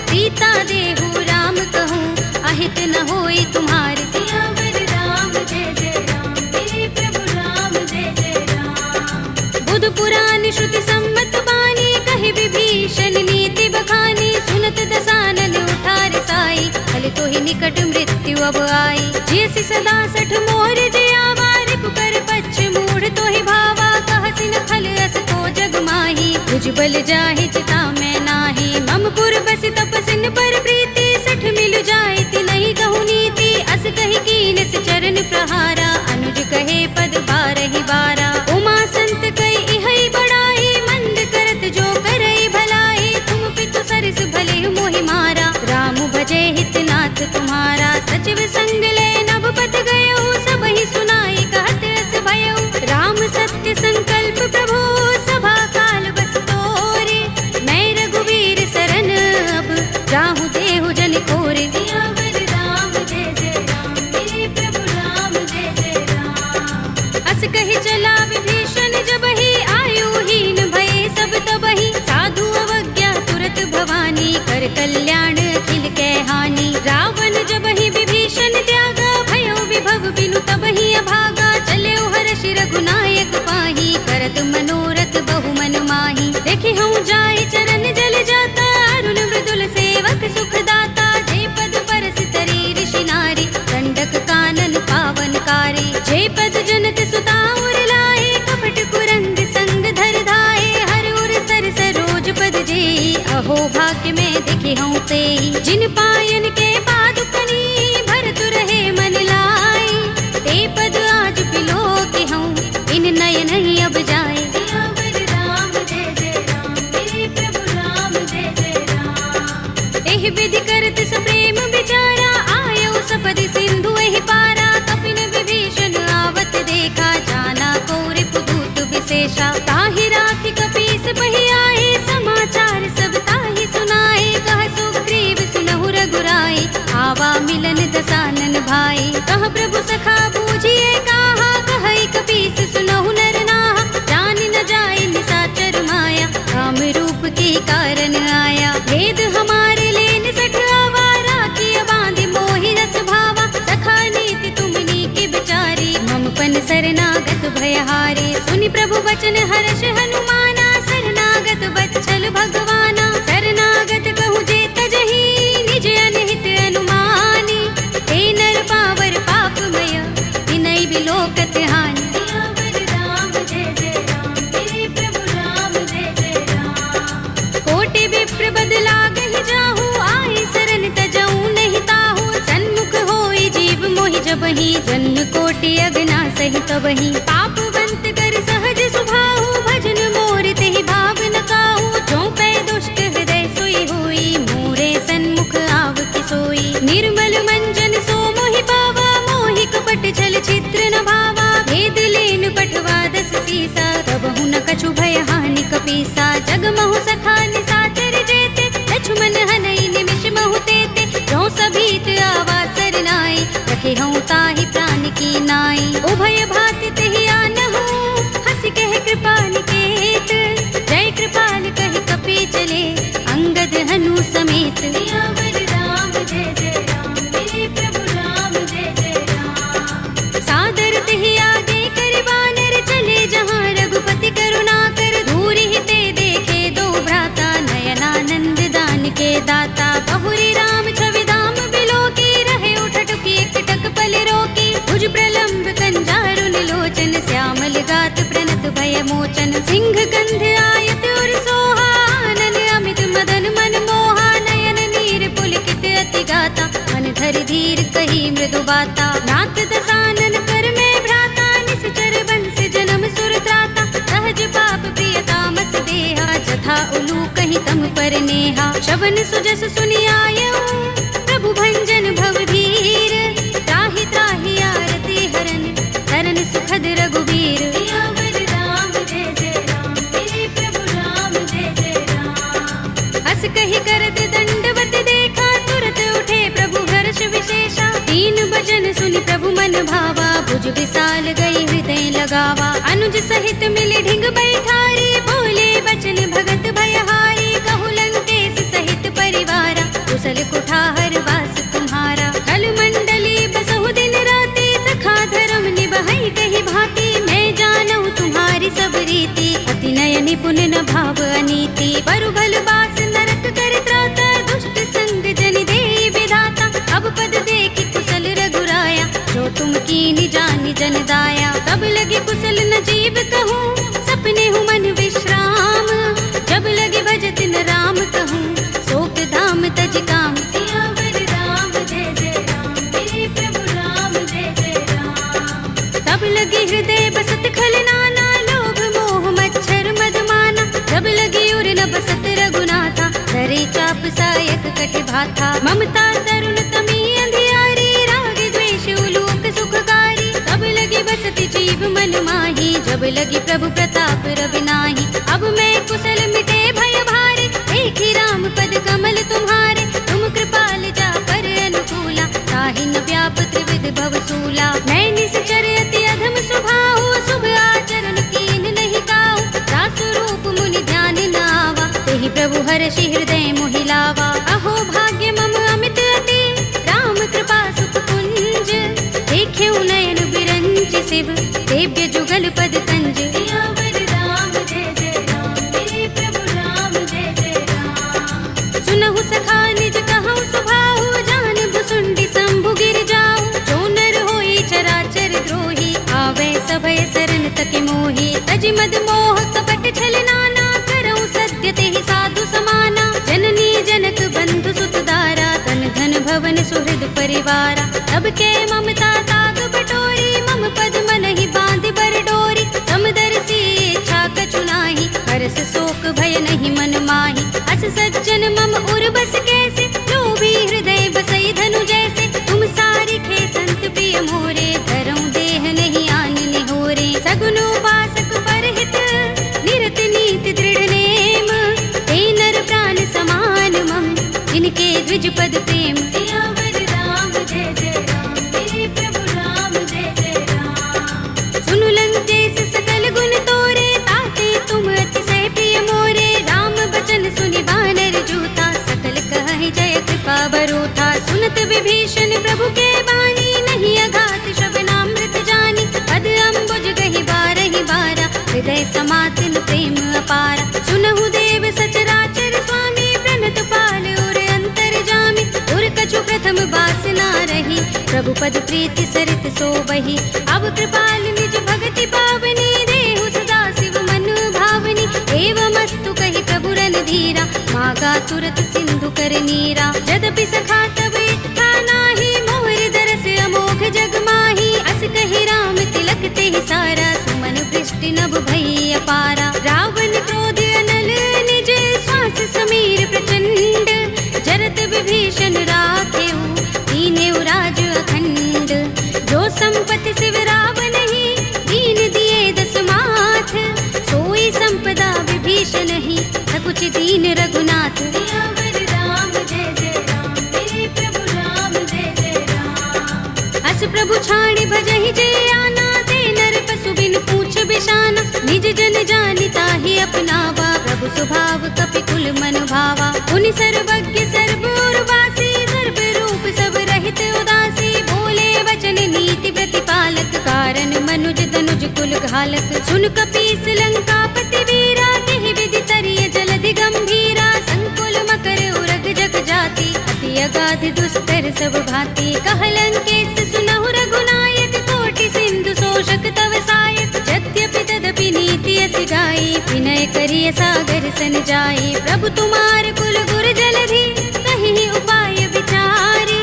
सीता देहु राम कहूँ, अहित न होई तुम्हार, सियावर राम जय जय राम, मेरे प्रभु राम जय जय राम, बुध पुराण श्रुति सम्मत बानी, कहि विभीषण नीति बखानी, सुनत दसानन उठार साई, फल तो ही निकट मृत्यु अब आई, जैसी सदा सठ मोर जयावा, रिपु कर पच्छ मूढ़ तो ही भावा, कहसि न खल अस को जग माही, तुझ बल जाहि चिता मैं नाही, मम पुर बस तपसिन पर प्रीति, सठ मिल जाए ति नहीं कहु नीति, अस कहि कीन से चरण प्रहारा, अनु कल्याण अखिल कै हानि। रावण जब ही विभीषण त्यागा, भयो विभव बिनु तब ही अभागा। चले हर्ष रघुनायक पाही, करत मनोरथ बहु मन माही। देखि हूँ जाय चरण जल जाता, अरुण मृदुल सेवक सुख दाता। जे पद परस तरी ऋषि नारी, दंडक कानन पावन कारी। जे पद जनत सुता उर लाए, कपट कुरंग संग धर धाए। हर उर सर सरोज पद जेई, अहो भाग्य में दिखे हूँ तेई। जिन पायन के पादुकनी, भरतु रहे मन लाई। ते पद आज पिलो के हूँ, इन नयन ही अब जाए। राम जय जय राम, मेरे प्रभु राम जय जय राम। एहि विधि करत सप्रेम विचारा, आयो सपदि सिंधु एहि पारा। कपिन विभीषण आवत देखा, जाना कौरि पुदूत विशेषा। ताहि राखि कपीस बहि आए, समाचार सब ताहि सुनाए। कह सुग्रीव सुनहु रघुराई, आवा मिलन दसानन भाई। कह प्रभु सखा बूझिए काहा, कहई कपीस सुनहु नर नाहा। जान न जाए निशाचर माया, काम रूप के कारण आया। भेद हमारे लेन सठ आवारा, किया बांधि मोहि रस भावा। सखा नीति तुमनी की बिचारी, मम पन शरणागत भयहारी। सुनि प्रभु वचन हर्ष हनुमाना, शरणागत बच्चल भगवाना। शरणागत कहूँ जे तजहि, निज अनहित अनुमानी। हे नर पावर पापमय, तिनहि बिलोकत हानि। राम जय जय राम, मेरे प्रभु राम जय जय राम। कोटि विप्र बदला गहि जाहू, आए शरण तजऊ नहीं ताहू। सन्मुख होई जीव मोहि जबहि, जन्म कोटि अगना सहि तबहि। पापवंत कर सहज सुभाहु, भजन मोर तेहि भाव न काहू। जो पै दुष्ट हृदय सोई होई, मोरे सन्मुख आव कि सोई। निर्मल मंजन सो मोहि पावा, मोहि कपट छल छिद्र न भावा। भेद लेन पठवा दस सीसा, तबहु न कछु भय हानि कपीसा। जग महु सखा निशाचर जेते, लक्ष्मण हनई निमिष महु तेते। जो सभीत आवा सरनाई, रखे हूँ ताहि प्राण की नाई। उभय भाति तेहि आनहु, हंस कह कृपा निकेत। जय कृपाल कहि कपि चले, अंगद हनु समेत। राम जय जय राम, मेरे प्रभु राम जय जय राम। सादर तेहि आगे कर बानर, चले जहाँ रघुपति करुणा कर। दूर ही ते देखे दो भ्राता, नयनानंद दान के दाता। बहुरी राम छवि धाम बिलोकी, रहे उठटुकी एकटक पल रोकी। भुज प्रलंब कंजारुन लोचन, श्यामल गात प्रणत भय मोचन। सिंह गंध आयत उर सोहा, आनन अमित मदन मन मोहा। नयन नीर पुलकित अति गाता, मन धर धीर कही मृदु बाता। नाथ दसानन कर में भ्राता, निश्चर बंस जन्म सुर त्राता। सहज पाप प्रिय तामस देहा, जथा उलू कहीं तम पर नेहा। शवन सुजस सुनि आयऊ, प्रभु भंजन भव भीर। त्राहि त्राहि आरती हरन, शरण सुखद रघुबीर। राम जय जय राम, मेरे प्रभु राम जय जय राम। हस कहि करत दंडवत देखा, तुरत उठे प्रभु हर्ष विशेषा। तीन भजन सुनि प्रभु मन भावा, भुज विशाल गई हृदय लगावा। अनुज सहित मिले ढिंग बैठारी, बोले बचन भगत भयहारी। कहु लंकेश सहित परिवारा, कुशल कुठार वास तुम्हारा। कल मंडली बसहु दिन राति, सखा धर्म निबहै कहि भांति। मैं जानऊ तुम्हारी सब रीति, अति नय निपुण न भाव अनीति। बरु भल बास नरक कर त्राता, दुष्ट संग जन देई विधाता। अब पद देखि कुशल रघुराया, जो तुम कीनि जानि जन दाया। तब लगे कुशल न जीव कहूँ, सपने हूँ मन विश्राम। जब लगे भजत न राम कहूँ, शोक धाम तज काम। राम जय जय राम, मेरे प्रभु राम जय जय राम। तब लगे हृदय बसत खल नाना, लोभ मोह मच्छर मद माना। जब लगे उर न बसत रघुनाथा, धरे चाप सायक कटि भाथा। ममता तरुण तमी अंधियारी, राग द्वेष उलोक सुखकारी। तब लगे बसत जीव मन माही, जब लगे प्रभु प्रताप रविनाही। अब मैं कुशल मिटे भय भारे, देखी राम पद कमल तुम्हारे। तुम कृपाल जा पर अनुकूला, ताहि न व्याप त्रिविध भव सूला। मैं निश्चर अति अधम स्वभाव, शुभ आचरण कीन नहीं काहू। दास रूप मुनि ध्यान न आवा, तेहि प्रभु हर्षि हृदय मोहि लावा। अहो सेव्य जुगल पद तंज। सियावर राम जय जय राम, मेरे प्रभु राम जय जय राम। सुनहु सखा निज कहु सुभाहु, जान भुसुंडी शंभु गिर जाऊ। जो नर होई चराचर द्रोही, आवे सभय शरण तक मोही। तज मद मोह कपट छल नाना, करऊं सत्य तेहि साधु समाना। जननी जनक बंधु सुत दारा, तन धन भवन सुहृद परिवारा। तब के ममता ताग बटोरी, मम पद मन ही बांध बर डोरी। समदर्शी इच्छा कछु नाही, हरस शोक भय नहीं मन माही। अस सज्जन मम उर बस कैसे, लोभी हृदय बसई धनु जैसे। तुम सारी खे संत प्रिय मोरे, धरऊं देह नहीं आन निहोरे। सगुन उपासक परहित, निरत नीति दृढ़ नेम। ते नर प्राण समान मम, जिनके द्विज पद प्रेम। सियावर राम जय जय राम, मेरे प्रभु राम जय जय राम। सुनु लंकेश सकल गुण तोरे, ताते तुम अतिशय प्रिय मोरे। राम बचन सुनि बानर जूथा, सकल कहहि जय कृपा बरूथा। सुनत विभीषण प्रभु के बानी, नहीं अघात श्रवणामृत जानी। पद अम्बुज गहि बारहि बारा, हृदय समातिन प्रेम अपारा। सुनहु देव सचराचर स्वामी, प्रणत पाल उर अंतर जामी। उर कछु प्रथम बासना रही, प्रभु पद प्रीति सरित सोबहि। अब कृपाल निज भगति पावनी, देहु सदा शिव मन भावनी। एवमस्तु कहि प्रभु रणधीरा, मागा तुरत सिंधु कर नीरा। यद्यपि सखा तब इच्छा नाही, मोर दरस अमोघ जग माही। अस कहि राम तिलक तेहि सारा, सुमन वृष्टि नभ भई अपारा। रावण क्रोध अनल निज, श्वास समीर प्रचंड। जरत विभीषण राखेउ, दीनेउ राज अखंड। जो संपत्ति शिव रावण ही, दीन दिए दस माथ। सोई संपदा विभीषण ही, सकुच दीन रघुनाथ। सियावर राम जय जय राम, मेरे प्रभु राम जय जय राम। अस प्रभु छाड़ी भजहि जे आना, ते नर पशु बिन पूछ बिशाना। निज जन जानि ताहि अपनावा, प्रभु स्वभाव कपि कुल मन भावा। उनि सर्वज्ञ सर्व उर्वासी, सर्व रूप सब रहित उदासी। बोले वचन नीति प्रतिपालक, कारण मनुज तनुज कुल घालक। सुन कपीस लंकापति वीरा, तेहि विधि तरिय जलधि गंभीरा। संकुल मकर उरग जग जाति, अति अगाध दुस्तर सब भांति। कह लंकेश सुनहु रघुनायक, कोटि सिंधु शोषक तव सायक। यद्यपि तदपि नीति अस गाई, विनय करिय सागर सन जाई। प्रभु तुम्हार कुल गुर जलधि, कहि उपाय विचारी।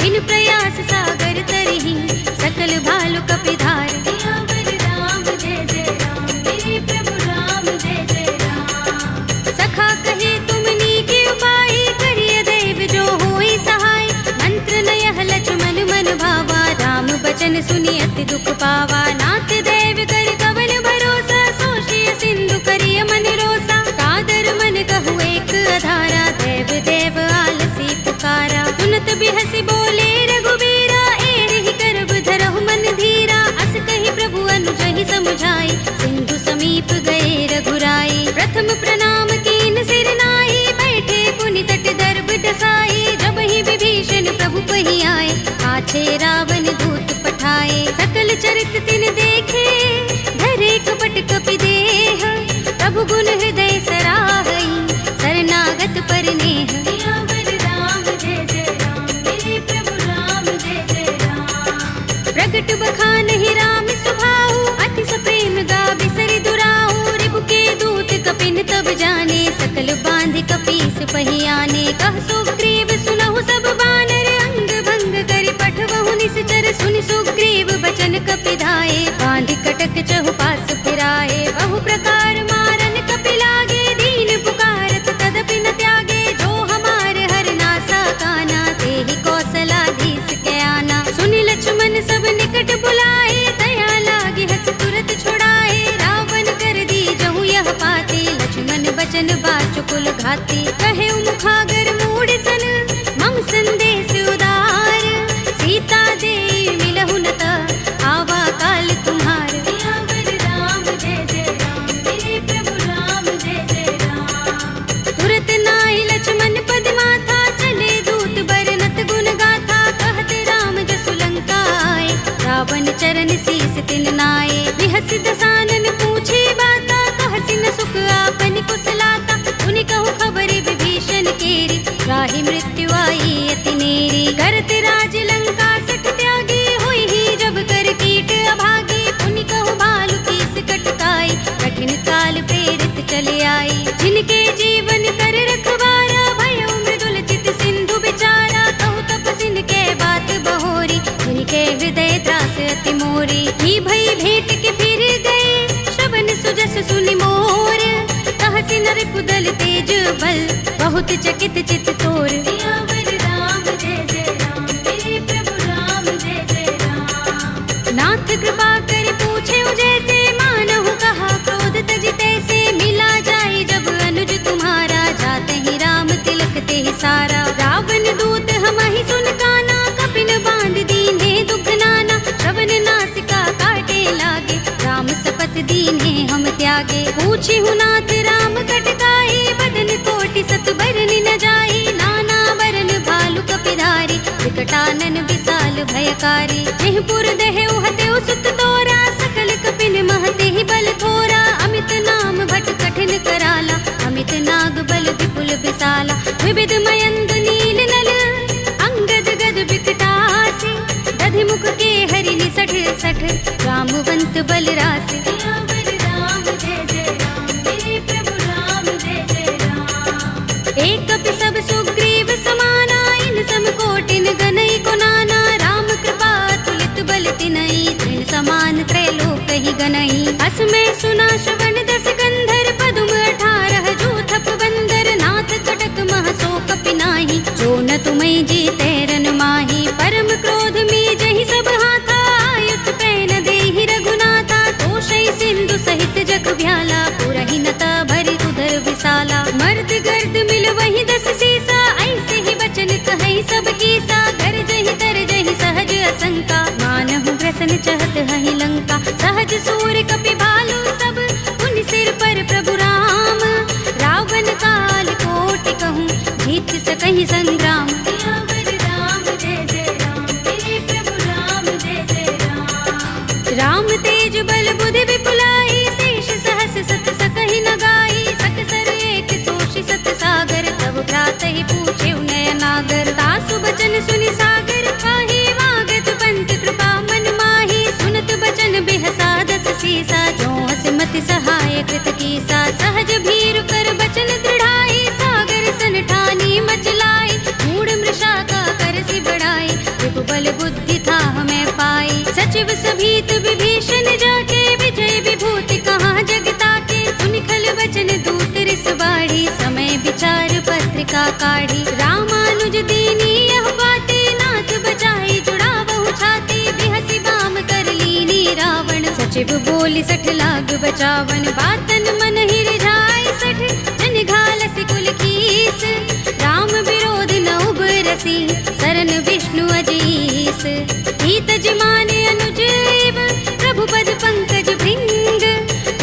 बिन प्रयास सागर तरहि, सकल भालु कपिधार। सियावर राम जय जय राम, मेरे प्रभु राम जय जय राम। सखा कहे तुम नीके उपाय, करिय दैव जो होई सहाय। मंत्र नयह लक्ष्मण मन भावा, राम बचन सुनि अति दुख पावा। नाथ दैव कर कवन भरोसा, सोषिय सिंधु करिय मन रोसा। कादर मन कहु एक अधारा, देव देव आलसी पुकारा। सुनत बिहसि बोले रघुबीरा, एहि करब धरहु मन धीरा। अस कहि प्रभु अनुजहि समुझाई, सिंधु समीप गए रघुराई। प्रथम प्रणाम कीन सिर नाई, बैठे पुनि तट दर्भ डसाई। जब ही विभीषण प्रभु पहि आए, पाछे रावण दूत पठाए। सकल चरित तिन देखे, धरे कपट कपि देह। प्रभु गुण हृदय सराहई, शरणागत पर नेह। सियावर राम जय जय राम, मेरे प्रभु राम जय जय राम। प्रगट बखानहि राम सुभाऊ, अति सप्रेम गावि सरि दुराऊ। रिपु के दूत कपिन तब जाने, सकल बांधि कपीस पहि आने। कह सुग्रीव सुनहु सब बानर, अंग भंग करि पठवहु निश्चर। सुनि सुग्रीव बचन कपिधाए, बांधि कटक चहुपास फिराए। बहु प्रकार मारन कपि लागे, दीन पुकारत तदपि न त्यागे। जो हमार हर नासा काना, तेहि कौशलाधीश के आना। सुनि लक्ष्मण सब निकट बुलाए, दया लागे हस तुरत छुड़ाए। रावण कर दी जहु यह पाते, लक्ष्मण बचन बाचुकुल घाते। कहे मुखागर मूढ़ सन, मम संदेश उदार। सीता दे मिलहु न त, आवा काल तुम्हार। सियावर राम जय जय राम, मेरे प्रभु राम जय जय राम। तुरत नाहि लक्ष्मण पद माथा, चले दूत बरनत गुण गाथा। कहत राम जसु लंका आए, रावण चरण शीस तिन नाए। दस दसानन पूछे बाता, कहसी न सुख आपन कुशलाता। उनि कहु खबर विभीषण केरी, राहि मृत्यु आई अति नेरी। करत राज लंका सठ त्यागी, हुई ही जब कर कीट अभागी। उनि कहु भालु कीस कटकाई, कठिन काल प्रेरित चले आई। जिनके जीवन कर रखवारा, भयउ मृदुल चित सिंधु बिचारा। कहु तपसिन के बात बहोरी, जिनके हृदय त्रास अति मोरी। ही भई भेंट के फिर गए, श्रवण सुजस सुनि मोर। कहसी नर कुदल तेज बल, बहुत चकित चित तोर। सियावर राम जय जय राम, मेरे प्रभु राम जय जय राम। नाथ कृपा कर पूछे जैसे, मानहु कहा क्रोध तज तैसे। मिला जाए जब अनुज तुम्हारा, जाते ही राम तिलक ते सारा। रावण दूत हमहि सुन काना, कपिन बांध दीन्हे दुख नाना। श्रवण नासिका काटे लागे, राम सपथ दीन्हे हम त्यागे। पूछी हूँ नाथ राम कटकाई, बदन कोटि सत बरन न जाई। नाना बरन भालु कपिधारी, विकटानन विशाल भयकारी। जेहपुर देहु हतेउ सुत तोरा, सकल कपिन महते ही बल थोरा। अमित नाम भट कठिन कराला, अमित नाग बल विपुल विशाला। विविध मयंद नील नल, अंगद गद विकटासी। दधि मुख के हरि निसठ सठ, रामवंत बल रासे। सियावर राम जय जय राम, मेरे प्रभु राम जय जय राम। एक कपि सब सुग्रीव समाना, इन सम कोटिन गनई को नाना। राम कृपा तुलित बल तिनई, तृण समान त्रैलोक ही गनई। अस में सुना श्रवण दस गंधर, पदुम 18 जूथप बंदर। नाथ कटक मह सो कपि नाही, जो न तुमई जीते रन माही। परम क्रोध में जहि सब हाथा, आयुष पैन देहि रघुनाथा। तोषई सिंधु सहित जग भ्याला, पुरहि नता भरि उदर विशाला। मर्द गर्द मिल वही दस सीसा, ऐसे ही बचन कहई सब कीसा। गरजहि तरजहि सहज असंका, मानहु ग्रसन चहत हहि लंका। सहज सूर कपि भालु सब, उन सिर पर प्रभु राम। रावण काल कोटि कहूँ, जीत सकहि संग्राम। सियावर राम जय जय राम, मेरे प्रभु राम जय जय राम। राम तेज बल बुद्धि विपुलाई, शेष सहस सत सकहि न गाई। सकसर एक सोषि सत सागर, तब भ्रातहि पूछे नयनागर। तासु बचन सुनि सागर खाही, वागत पंत कृपा मन माही। सुनत बचन बिहसा दस सीसा, जो हसिमति सहाय कृत कीसा। सहज भीरु कर बचन दृढ़ाई, सागर सन ठानी मचलाई। मूढ़ मृषा का करसि बढ़ाई, विभु बल बुद्धि था हमें पाई। सचिव सभीत विभीषण जाके, विजय विभूति कहाँ जगता के। सुनि खल बचन दूत रिस बाढ़ी, समय विचार पत्रिका काढ़ी। रामानुज दीनी यह बाते, नाथ बचाई जुड़ावहु छाती। बिहसि बाम कर लीनी रावण, सचिव बोली सठ लाग बचावन। बातन मन ही रिझाई सठ, जन घालसि कुल कीस। राम विरोध न उबरसी, सरन विष्णु अजीस। हित जिमाने अनुजीव, प्रभु पद पंकज भृंग।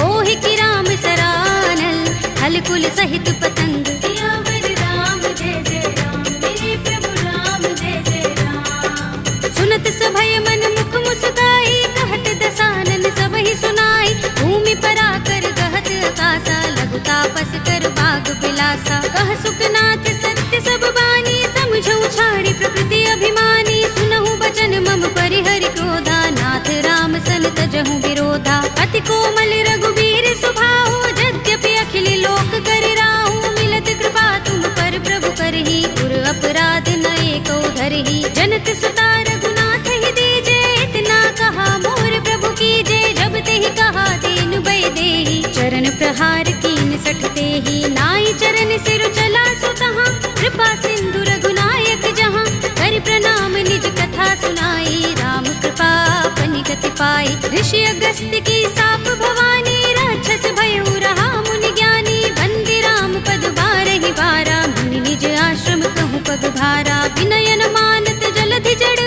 ओहि की राम सरानल, हल कुल सहित पतंग। सियावर राम जय जय राम, मेरे प्रभु राम जय जय राम। सुनत सभय मन मुख मुस्काई, कहत दसानन सबहि सुनाई। भूमि पराकर गहत आकाशा, लघु तापस कर बाग बिलासा। कह सुखनाथ सत्य सब बानी, समझौ छाड़ी प्रकृति अभिमानी। सुनहु बचन मम परिहरि क्रोधा, नाथ राम सन तजहु विरोधा। अति कोमल रघुबीर सुभाहु, यद्यपि अखिल लोक कर राहु। मिलत कृपा तुम पर प्रभु करही, गुर अपराध न एको धरही। जनक सुता रघुनाथ ही दीजे, इतना कहा मोर प्रभु कीजे। जब तेहि कहा दीन भय देहि, चरण प्रहार कीन सठते ही। नाई चरण सिर चला सुतहाँ, कृपा सिंधु रघुनायक जहाँ। कर प्रणाम निज कथा सुनाई, राम कृपा अपनि गति पाई। ऋषि अगस्त्य की साप भवानी, राक्षस भयउ रहा मुनि ज्ञानी। बंदी राम पद बारहि बारा, मुनि निज आश्रम कहूँ पग भारा। विनयन मानत जलधि जड़,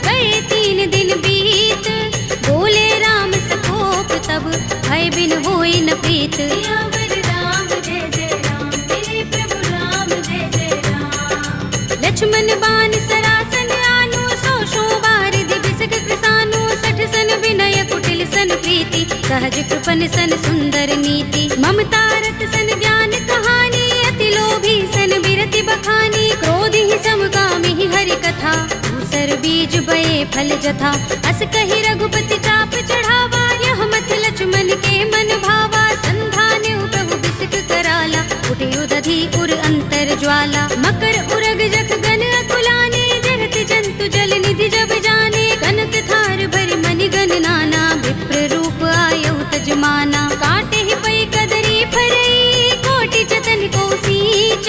गए 3 दिन बीत। बोले राम सकोप तब, भय बिन होई न प्रीत। सियावर राम जय जय राम, मेरे प्रभु राम जय जय राम। लक्ष्मण बान सरासन आनु, 100 बार दिबिसक कृसानु। 60 सन विनय कुटिल सन प्रीति, प्रीति, सहज कृपन सन सुंदर नीति। ममता रत सन ज्ञान कहानी, अति लोभी सन बिरति बखानी। क्रोध ही समगामी ही हरि कथा, दूसर बीज बये फल जथा। अस कहि रघुपति चाप चढ़ावा, यह मत लक्ष्मण के मन भावा। संधान प्रभु बिसिक कराला, उठे उदधि उर अंतर ज्वाला। मकर उरग जख गन अकुलाने, जरत जंतु जल निधि जब जाने। कनक थार भरि मनि गन नाना, विप्र रूप आयौ तजमाना। काटे ही पै कदरी फरई, कोटि जतन को सींच।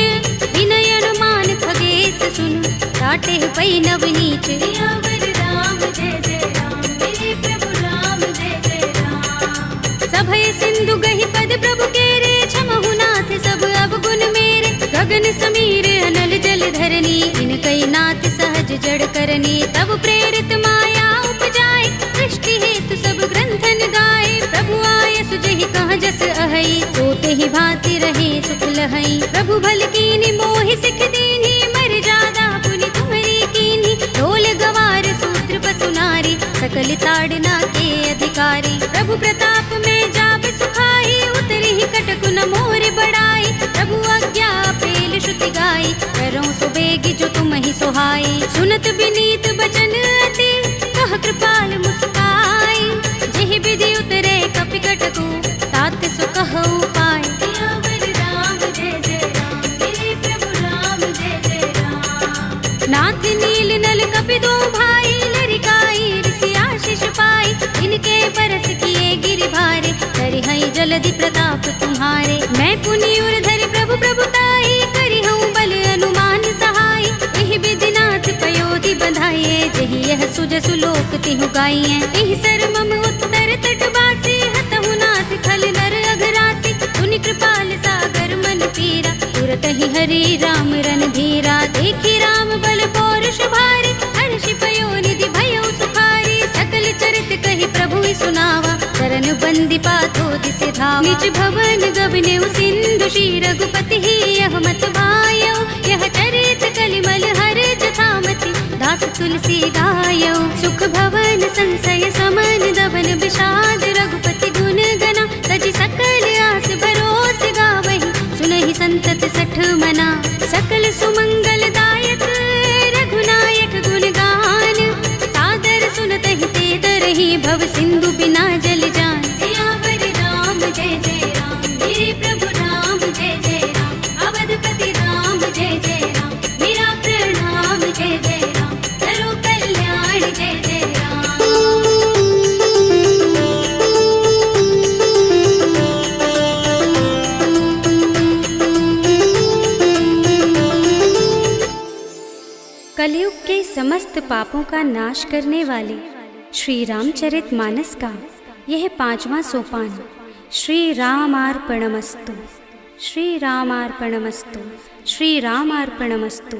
विनय अनुमान खगेश सुन, काटे ही पै नवनीच। सियावर राम जय जय राम, मेरे प्रभु राम जय जय राम। सभय सिंधु गहि पद प्रभु केरे, क्षमहु नाथ सब अवगुण मेरे। गगन समीर अनल जल धरनी, इनकई नाथ सहज जड़ करनी। तब प्रेरित माया उपजाए, सृष्टि हेतु सब ग्रंथन गाए। प्रभु आय सुजहि कहाँ जस अहै, सोते ही भांति रहे सुख लहै। प्रभु भल कीनी मोहि सिख दीनी, मर जादा पुनि तुम्हरी कीनी। ढोल गवार सूत्र पसु नारी, सकल ताड़ना के अधिकारी। प्रभु प्रताप में जाब सुखाई, उतरी ही कटक न मोर बड़ाई। प्रभु आज्ञा पेल श्रुति गाई, करो सो बेगी जो तुम ही सोहाई। सुनत विनीत बचन अति, कह कृपाल मुस्काई। जेहि विधि उतरे कपि कटकु, तात सो कहु पाय। सियावर राम जय जय राम, मेरे प्रभु राम जय जय राम। नाथ नील नल कपि दो भाई, लरिकाई ऋषि आशीष पाई। इनके बरस किए गिरि भारे, करि हई जलधि प्रताप तुम्हारे। मैं पुनि उर धरि प्रभु प्रभुताई, करि हूँ बल अनुमान सहाय। एहि विधि नाथ पयोधि बंधाइए, जहि यह सुजसु लोक तिहु गाइए। एहि सर मम उत्तर तट बासी, हतहु नाथ खल नर अघरासी। पुनि कृपाल सागर मन पीरा, तुरत ही हरि राम रन धीरा। देखी राम बल पौरुष भारी, हर्षि पयोनिधि भयो सुखारी। सकल चरित कहि प्रभु सुनावा, चरण बंदी पाथो दिसि धावा। निज भवन गबने सिंधु श्री रघुपति ही, यह मत भायो। यह चरित कलिमल हर जथामति, दास तुलसी गायो। सुख भवन संशय समन, दबन विषाद रघुपति गुण गना। तजि सकल आस भरोस गावहि, सुनहि संतत सठ मना। सकल सुमंगल दायक, रघुनायक गुण गान। सादर सुनतहि ते तरहि, भव सिंधु बिना जल जान। सियावर राम जय जय राम, मेरे प्रभु राम जय जय राम। अवधपति राम जय जय राम, मेरा प्रणाम जय जय राम। करो कल्याण जय जय राम। कलयुग के समस्त पापों का नाश करने वाले श्री रामचरितमानस का यह 5वां सोपान श्री रामार्पणमस्तु, श्री रामार्पणमस्तु, श्री रामार्पणमस्तु।